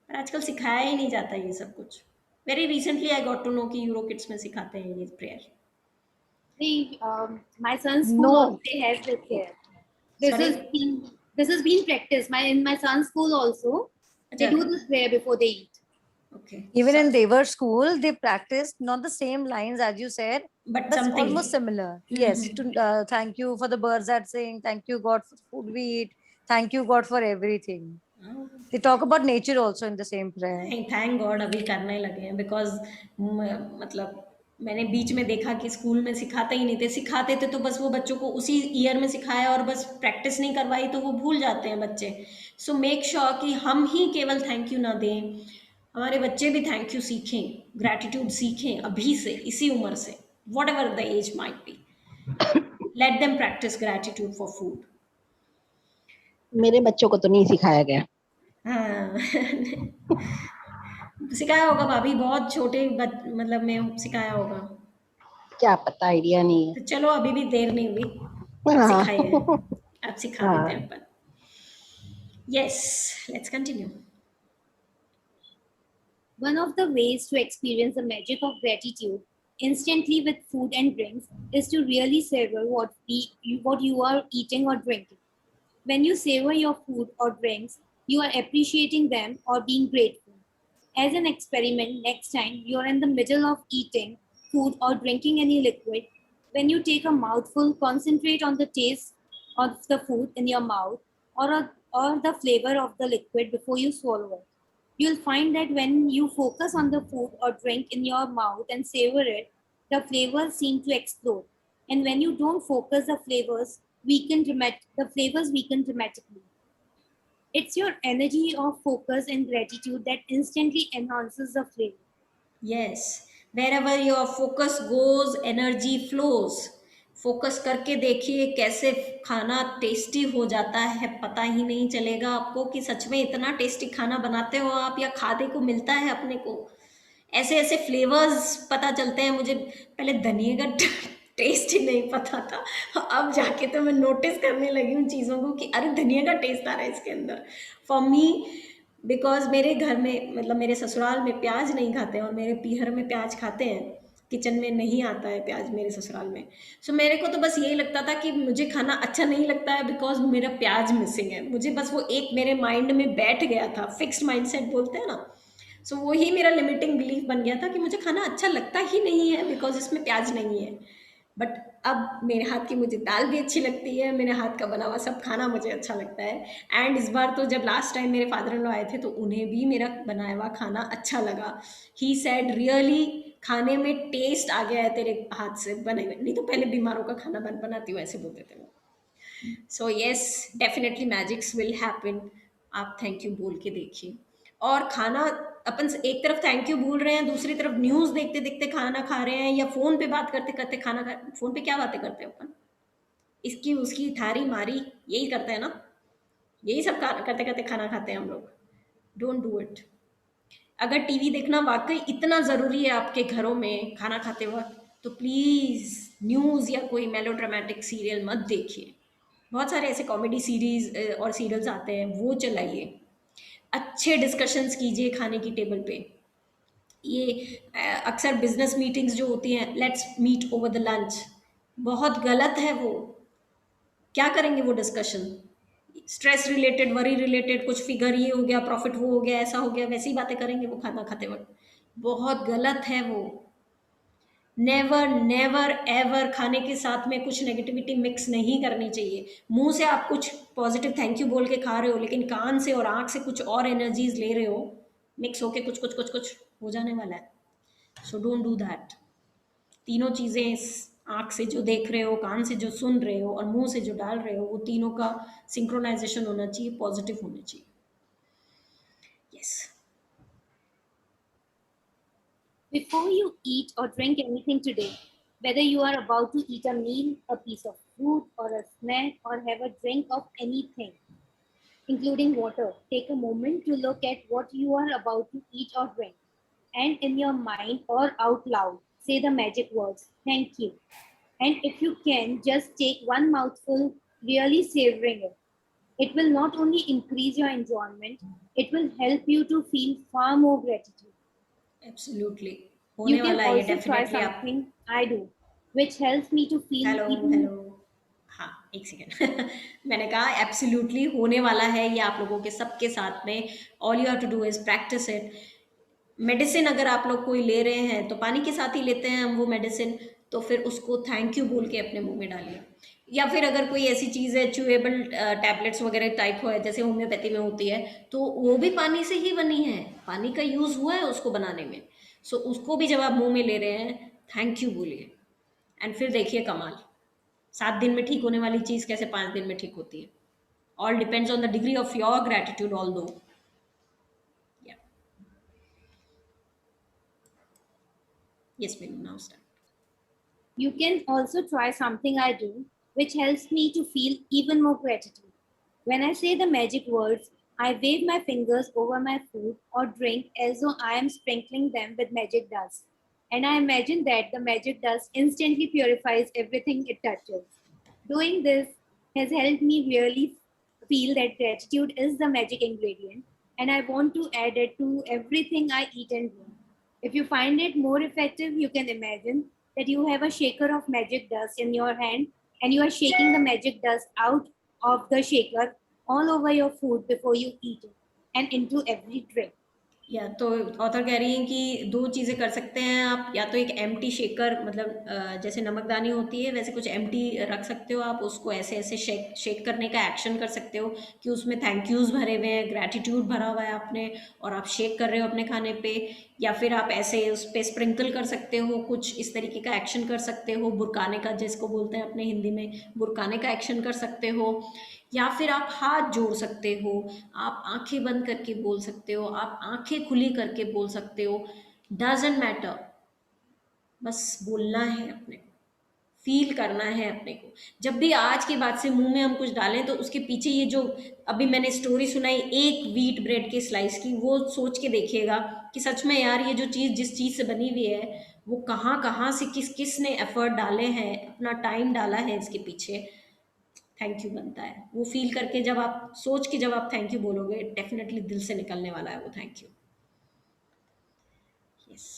पर आजकल सिखाया ही नहीं जाता ये सब कुछ। Very recently I got to know कि यूरो किड्स में सिखाते हैं ये prayer. My son's school No. also has this here. This Sorry? is being practiced. In my son's school also, they do this prayer before they eat. Okay. Even in Devar school, they practiced not the same lines as you said, but but something almost similar. Yes, to thank you for the birds that sing, thank you God for the food we eat, thank you God for everything. They talk about nature also in the same prayer. नहीं, thank God अभी करने लगे हैं, because मतलब मैंने बीच में देखा कि स्कूल में सिखाते ही नहीं थे। सिखाते थे तो बस वो बच्चों को उसी ईयर में सिखाया और बस प्रैक्टिस नहीं करवाई तो वो भूल जाते हैं बच्चे। सो मेक श्योर कि हम ही केवल थैंक यू ना दें, हमारे बच्चे भी थैंक यू सीखें, ग्रैटिट्यूड सीखें अभी से, इसी उम्र से, whatever the age might be. Let them practice gratitude for food. मेरे बच्चों को तो नहीं सिखाया गया। हाँ सिखाया होगा भाभी, बहुत छोटे मतलब में सिखाया होगा, क्या पता, आइडिया नहीं है। तो चलो अभी भी देर नहीं हुई, आप हाँ। सिखाइए, आप सिखा हाँ। देते हैं अपन। Yes, let's continue. One of the ways to experience the magic of gratitude instantly with food and drinks is to really savor what you are eating or drinking. When you savor your food or drinks, you are appreciating them or being grateful. As an experiment, next time you are in the middle of eating food or drinking any liquid, when you take a mouthful, concentrate on the taste of the food in your mouth or the flavor of the liquid before you swallow it. You'll find that when you focus on the food or drink in your mouth and savor it, the flavors seem to explode. And when you don't focus, the flavors weaken dramatically. It's your energy of focus and gratitude that instantly enhances the flavor. Yes, wherever your focus goes, energy flows। Focus करके देखिए कैसे खाना tasty हो जाता है, पता ही नहीं चलेगा आपको कि सच में इतना टेस्टी खाना बनाते हो आप या खाने को मिलता है अपने को। ऐसे ऐसे फ्लेवर्स पता चलते हैं मुझे। पहले धनिए का टेस्ट ही नहीं पता था, अब जाके तो मैं नोटिस करने लगी उन चीज़ों को कि अरे धनिया का टेस्ट आ रहा है इसके अंदर। फॉर मी, बिकॉज मेरे घर में मतलब मेरे ससुराल में प्याज नहीं खाते हैं और मेरे पीहर में प्याज खाते हैं, किचन में नहीं आता है प्याज मेरे ससुराल में। सो मेरे को तो बस यही लगता था कि मुझे खाना अच्छा नहीं लगता है बिकॉज मेरा प्याज मिसिंग है। मुझे बस वो एक मेरे माइंड में बैठ गया था, फिक्स्ड माइंडसेट बोलते हैं ना। सो वही मेरा लिमिटिंग बिलीफ बन गया था कि मुझे खाना अच्छा लगता ही नहीं है बिकॉज इसमें प्याज नहीं है। बट अब मेरे हाथ की मुझे दाल भी अच्छी लगती है, मेरे हाथ का बना हुआ सब खाना मुझे अच्छा लगता है। एंड इस बार तो जब लास्ट टाइम मेरे फादर इन लॉ आए थे तो उन्हें भी मेरा बनाया हुआ खाना अच्छा लगा। ही सेड रियली खाने में टेस्ट आ गया है तेरे हाथ से बने हुए, नहीं तो पहले बीमारों का खाना बनाती हूँ ऐसे बोलते थे वो। So yes, definitely magics will happen. आप थैंक यू बोल के देखिए। और खाना, अपन एक तरफ थैंक यू बोल रहे हैं, दूसरी तरफ न्यूज़ देखते देखते खाना खा रहे हैं, या फ़ोन पे बात करते करते खाना खा। फ़ोन पे क्या बातें करते हैं अपन, इसकी उसकी थारी मारी, यही करते हैं ना, यही सब करते करते खाना खाते हैं हम लोग। Don't do it. अगर टीवी देखना वाकई इतना ज़रूरी है आपके घरों में खाना खाते वक्त, तो प्लीज़ न्यूज़ या कोई मेलोड्रामेटिक सीरियल मत देखिए। बहुत सारे ऐसे कॉमेडी सीरीज़ और सीरियल्स आते हैं, वो चलाइए। अच्छे डिस्कशंस कीजिए खाने की टेबल पे। ये अक्सर बिजनेस मीटिंग्स जो होती हैं, let's meet over the lunch, बहुत गलत है वो। क्या करेंगे वो discussion? Stress related, worry related, कुछ फिगर ये हो गया, प्रॉफिट वो हो गया, ऐसा हो गया, वैसी बातें करेंगे वो खाना खाते वक्त। बहुत गलत है वो। नेवर नेवर एवर खाने के साथ में कुछ नेगेटिविटी मिक्स नहीं करनी चाहिए। मुंह से आप कुछ पॉजिटिव थैंक यू बोल के खा रहे हो, लेकिन कान से और आंख से कुछ और एनर्जीज ले रहे हो, मिक्स होके कुछ कुछ कुछ कुछ हो जाने वाला है। So don't do that. तीनों चीज़ें, आंख से जो देख रहे हो, कान से जो सुन रहे हो और मुंह से जो डाल रहे हो, वो तीनों का सिंक्रोनाइजेशन होना चाहिए, पॉजिटिव होना चाहिए। Yes. Before you eat or drink anything today, whether you are about to eat a meal, a piece of fruit, or a snack, or have a drink of anything, including water, take a moment to look at what you are about to eat or drink. And in your mind or out loud, say the magic words, thank you. And if you can, just take one mouthful, really savoring it. It will not only increase your enjoyment, it will help you to feel far more gratitude. Absolutely होने You can वाला है ये also try definitely. आप something I do, which helps me to feel hello even hello, हाँ एक second. मैंने कहा absolutely होने वाला है ये आप लोगों के सबके साथ में। All you have to do is practice it. Medicine अगर आप लोग कोई ले रहे हैं तो पानी के साथ ही लेते हैं हम वो मेडिसिन, तो फिर उसको थैंक यू बोल के अपने मुंह में डालिए। या फिर अगर कोई ऐसी चीज़ है च्यूएबल टैबलेट्स वगैरह टाइप हो है जैसे होम्योपैथी में होती है, तो वो भी पानी से ही बनी है, पानी का यूज़ हुआ है उसको बनाने में। सो उसको भी जब आप मुंह में ले रहे हैं, थैंक यू बोलिए, एंड फिर देखिए कमाल। 7 दिन में ठीक होने वाली चीज़ कैसे 5 दिन में ठीक होती है। All depends on the degree of your gratitude all though. Yes Meenu, now start. You can also try something I do, which helps me to feel even more gratitude. When I say the magic words, I wave my fingers over my food or drink as though I am sprinkling them with magic dust. And I imagine that the magic dust instantly purifies everything it touches. Doing this has helped me really feel that gratitude is the magic ingredient, and I want to add it to everything I eat and drink. If you find it more effective, you can imagine that you have a shaker of magic dust in your hand and you are shaking the magic dust out of the shaker all over your food before you eat it and into every drink. या तो author कह रही हैं कि 2 चीज़ें कर सकते हैं आप, या तो एक एम्प्टी शेकर, मतलब जैसे नमकदानी होती है वैसे कुछ एम्प्टी रख सकते हो आप, उसको ऐसे ऐसे शेक शेक करने का एक्शन कर सकते हो कि उसमें थैंक यूज़ भरे हुए हैं, ग्रैटिट्यूड भरा हुआ है आपने, और आप शेक कर रहे हो अपने खाने पे। या फिर आप ऐसे उस पर स्प्रिंकल कर सकते हो, कुछ इस तरीके का एक्शन कर सकते हो, बुरकाने का जिसको बोलते हैं अपने हिंदी में, बुरकाने का एक्शन कर सकते हो। या फिर आप हाथ जोड़ सकते हो, आप आंखें बंद करके बोल सकते हो, आप आंखें खुली करके बोल सकते हो, डजेंट मैटर, बस बोलना है अपने को। फील करना है अपने को। जब भी आज के बाद से मुंह में हम कुछ डालें तो उसके पीछे ये जो अभी मैंने स्टोरी सुनाई एक व्हीट ब्रेड के स्लाइस की, वो सोच के देखिएगा कि सच में यार ये जो चीज़ जिस चीज़ से बनी हुई है वो कहाँ कहाँ से किस किस ने एफर्ट डाले हैं, अपना टाइम डाला है इसके पीछे। थैंक यू बनता है वो फील करके, जब आप सोच के जब आप थैंक यू बोलोगे डेफिनेटली दिल से निकलने वाला है वो thank you. Yes.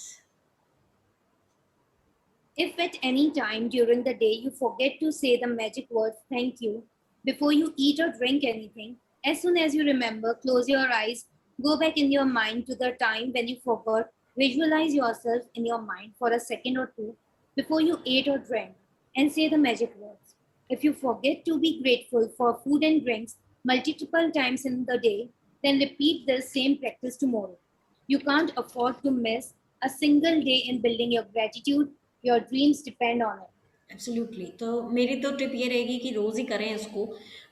If at any time during the day you forget to say the magic word thank you before you eat or drink anything, as soon as you remember, close your eyes, go back in your mind to the time when you forgot, visualize yourself in your mind for a second or two before you ate or drank, and say the magic words. If you forget to be grateful for food and drinks multiple times in the day, then repeat the same practice tomorrow. You can't afford to miss a single day in building your gratitude. Your dreams depend on it. Absolutely. तो मेरी तो tip ये रहेगी कि रोज़ ही करें इसको।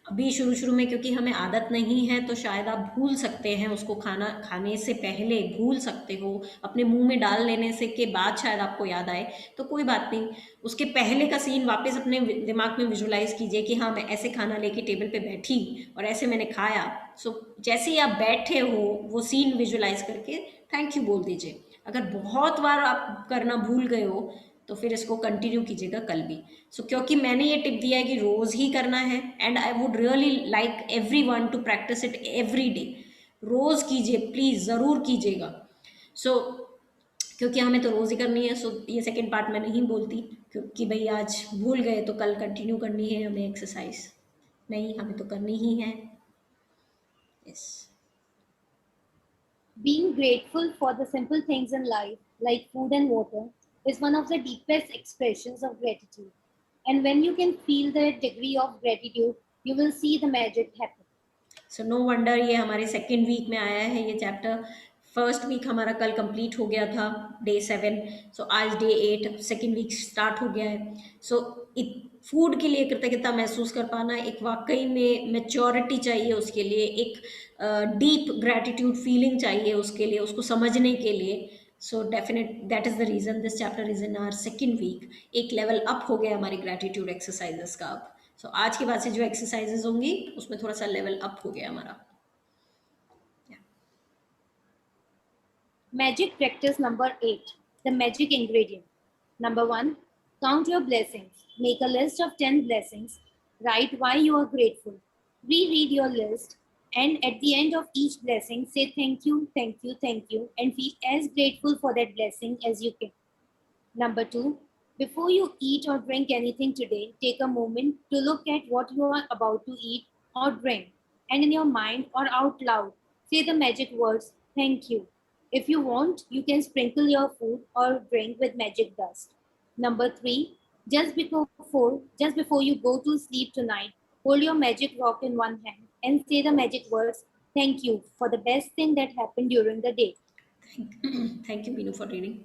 अभी शुरू-शुरू में क्योंकि हमें आदत नहीं है तो शायद आप भूल सकते हैं उसको, खाना खाने से पहले भूल सकते हो, अपने मुँह में डाल लेने से के बाद शायद आपको याद आए, तो कोई बात नहीं। उसके पहले का सीन वापस अपने दिमाग में विजुअलाइज़ कीजिए कि हाँ, मैं ऐसे खाना लेके टेबल पे बैठी और ऐसे मैंने खाया। सो जैसे ही आप बैठे हो वो सीन विजुअलाइज़ करके थैंक यू बोल दीजिए। अगर बहुत बार आप करना भूल गए हो तो फिर इसको कंटिन्यू कीजिएगा कल भी। सो क्योंकि मैंने ये टिप दिया है कि रोज़ ही करना है, and I would really like everyone to practise it every day. रोज़ कीजिए प्लीज़, ज़रूर कीजिएगा। सो क्योंकि हमें तो रोज़ ही करनी है, सो ये सेकंड पार्ट मैं नहीं बोलती क्योंकि भाई आज भूल गए तो कल कंटिन्यू करनी है हमें एक्सरसाइज, नहीं हमें तो करनी ही है। Yes. Being grateful for the simple things in life, like food and water, is one of the deepest expressions of gratitude. And when you can feel the degree of gratitude, you will see the magic happen. So no wonder ये हमारे second week में आया है ये chapter. First week हमारा कल complete हो गया था, डे 7। सो आज डे 8, सेकेंड वीक स्टार्ट हो गया है। सो फूड के लिए कृतज्ञता महसूस कर पाना, एक वाकई में मेच्योरिटी चाहिए उसके लिए, एक डीप ग्रैटिट्यूड फीलिंग चाहिए उसके लिए, उसको समझने के लिए। So definite that is the reason this chapter is in our second week. एक लेवल अप हो गया हमारी ग्रैटिट्यूड एक्सरसाइजेस का अब। सो आज के बाद से जो एक्सरसाइजेज होंगी उसमें थोड़ा सा लेवल अप हो गया हमारा। Magic practice number 8, the magic ingredient. Number 1, count your blessings. Make a list of 10 blessings. Write why you are grateful. Reread your list, and at the end of each blessing, say thank you, thank you, thank you, and feel as grateful for that blessing as you can. Number 2, before you eat or drink anything today, take a moment to look at what you are about to eat or drink, and in your mind or out loud, say the magic words, thank you. If you want, you can sprinkle your food or drink with magic dust. Number 3, just before you go to sleep tonight, hold your magic rock in one hand and say the magic words, thank you for the best thing that happened during the day. Thank you Meenu for reading.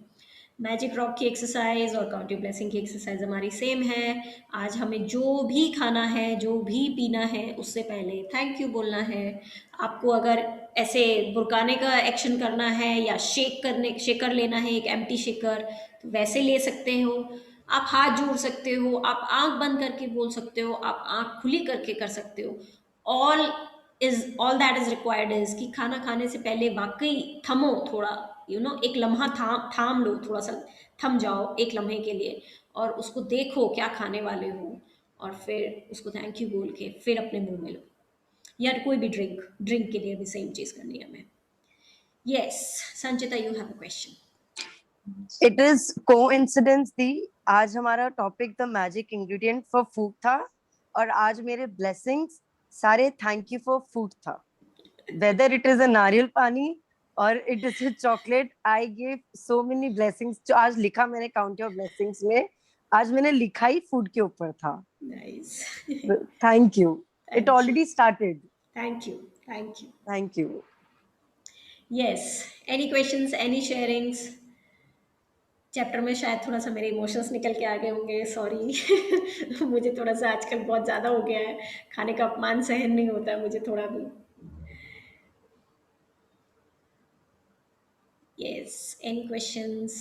Magic rock की exercise और count your blessing की exercise हमारी same है। आज हमें जो भी खाना है, जो भी पीना है, उससे पहले थैंक यू बोलना है। आपको अगर ऐसे बुरकाने का एक्शन करना है या शेकर लेना है, एक एम्प्टी शेकर, तो वैसे ले सकते हो। आप हाथ जोड़ सकते हो, आप आंख बंद करके बोल सकते हो, आप आंख खुली करके कर सकते हो। All that is required is कि खाना खाने से पहले वाकई थमो थोड़ा, एक लम्हा थाम थाम लो, थोड़ा सा थम जाओ एक लम्हे के लिए और उसको देखो क्या खाने वाले हो, और फिर उसको थैंक यू बोल के फिर अपने मुंह में लो। या कोई भी ड्रिंक के लिए भी सेम चीज करनी है हमें। Yes Sanchita, you have a question. It is coincidence दी, आज हमारा topic the magic ingredient for food था और आज मेरे ब्लेसिंग्स सारे थैंक यू फॉर फूड था। वेदर इट इज अ नारियल पानी और it is a chocolate, I give so many blessings. जो आज लिखा मैंने काउंट योर ब्लेसिंग्स में, आज मैंने लिखा ही फूड के ऊपर था। Nice. Thank you, it already started. Thank you, thank you. Thank you. Yes, any questions, any sharings? Chapter में शायद थोड़ा सा मेरे इमोशंस निकल के आ गए होंगे, सॉरी। मुझे थोड़ा सा आजकल बहुत ज़्यादा हो गया है, खाने का अपमान सहन नहीं होता है मुझे थोड़ा भी। Yes, any questions?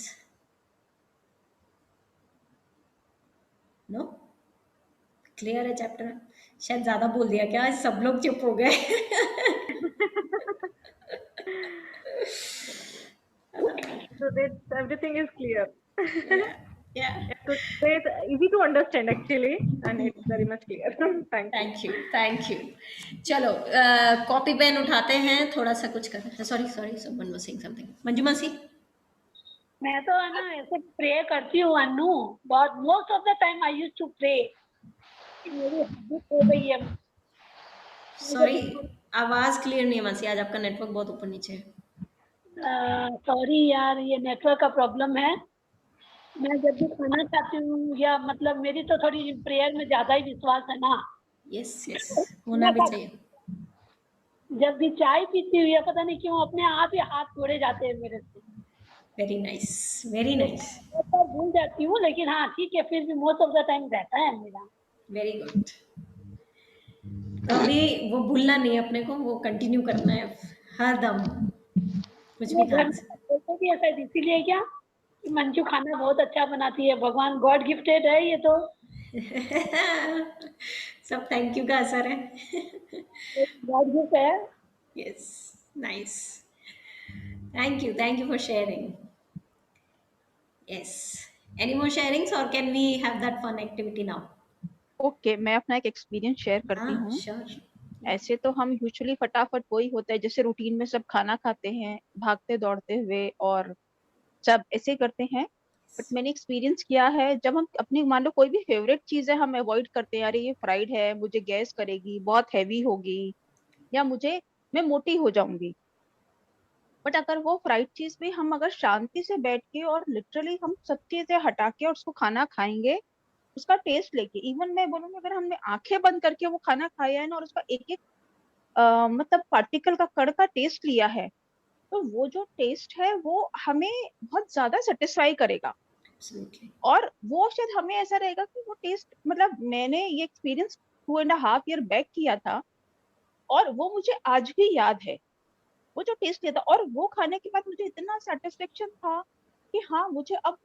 No clear है चैप्टर? शायद ज्यादा बोल दिया क्या, आज सब लोग चुप हो गए। So that everything is clear. या So it's easy to understand actually, and it's very much clear. Thank you. Thank you. चलो कॉपी पेन उठाते हैं, थोड़ा सा कुछ करते हैं। Sorry sorry, someone was saying something. Manju मासी। मैं तो है ना ऐसे प्रे करती हूँ अनु, बहुत most of the time I use to pray. मेरी हैबिट हो गई है। सॉरी, आवाज क्लियर नहीं है मासी, आज आपका नेटवर्क बहुत ऊपर नीचे है। सॉरी यार, ये नेटवर्क का प्रॉब्लम है। मैं जब भी खाना खाती हूँ, या मतलब मेरी तो थोड़ी प्रेयर में ज्यादा ही विश्वास है ना। यस यस, होना भी चाहिए। जब भी चाय पीती हूँ, या पता नहीं क्यों अपने आप ही हाथ जोड़े जाते हैं मेरे से। वेरी नाइस, वेरी नाइस, तो भूल जाती हूँ, लेकिन हाँ ठीक है, फिर भी मोस्ट ऑफ द टाइम रहता है मेरा। Very good. कभी वो भूलना नहीं अपने को, वो कंटिन्यू करना है हर दम, कुछ भी वो घर खाने में से। बोलते भी ऐसा है, इसीलिए क्या कि मंजू खाना बहुत अच्छा बनाती है। भगवान गॉड गिफ्टेड है ये तो। सब थैंक यू का असर है। गॉड गिफ्ट है। Yes, nice, thank you for sharing. Yes, any more sharings और can we have that fun activity now? Okay, मैं अपना एक एक्सपीरियंस शेयर करती हाँ हूँ। श्योर। ऐसे तो हम यूजुअली फटाफट वही होता है, जैसे रूटीन में सब खाना खाते हैं भागते दौड़ते हुए, और सब ऐसे करते हैं। बट मैंने एक्सपीरियंस किया है, जब हम अपनी मान लो कोई भी फेवरेट चीज है हम अवॉइड करते हैं, अरे ये फ्राइड है, मुझे गैस करेगी, बहुत हैवी होगी, या मैं मोटी हो जाऊंगी। बट अगर वो फ्राइड चीज भी हम अगर शांति से बैठ के और लिटरली हम सब चीजें हटा के और उसको खाना खाएंगे, उसका टेस्ट लेके, इवन मैं बोलूंगी अगर हमने आंखें बंद करके वो खाना खाया है ना, और उसका एक एक मतलब पार्टिकल का कण का टेस्ट लिया है, तो वो जो टेस्ट है वो हमें बहुत ज्यादा सेटिस्फाई करेगा। एब्सोल्युटली। और वो शायद हमें ऐसा रहेगा कि वो टेस्ट, मतलब मैंने ये एक्सपीरियंस 2.5 ईयर बैक किया था, और वो मुझे आज भी याद है, वो जो टेस्ट लिया था। और वो खाने के बाद मुझे इतना सेटिस्फेक्शन था कि हाँ मुझे अब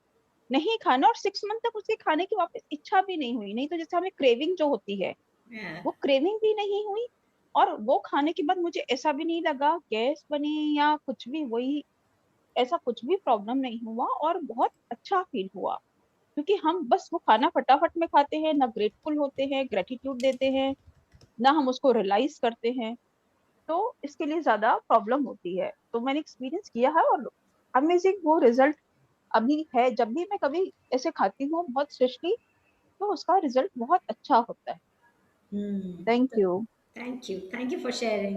नहीं खाना, और 6 मंथ तक उसके खाने की वापस इच्छा भी नहीं हुई। नहीं तो जैसे हमें क्रेविंग जो होती है, वो क्रेविंग भी नहीं हुई, और वो खाने के बाद मुझे ऐसा भी नहीं लगा गैस बनी या कुछ भी, वही ऐसा कुछ भी प्रॉब्लम नहीं हुआ, और बहुत अच्छा फील हुआ। क्योंकि हम बस वो खाना फटाफट में खाते हैं, ना ग्रेटफुल होते हैं, ग्रेटिट्यूड देते हैं, ना हम उसको रियलाइज करते हैं, तो इसके लिए ज्यादा प्रॉब्लम होती है। तो मैंने एक्सपीरियंस किया है, और अमेजिंग वो रिजल्ट अभी है। जब भी मैं कभी ऐसे खाती हूँ बहुत स्पेशली, तो उसका रिजल्ट बहुत अच्छा होता है। Thank you. Thank you for sharing.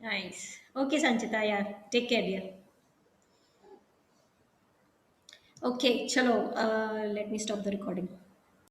Nice. Okay Sanchita यार, टेक केयर डियर। ओके चलो, let me stop the recording.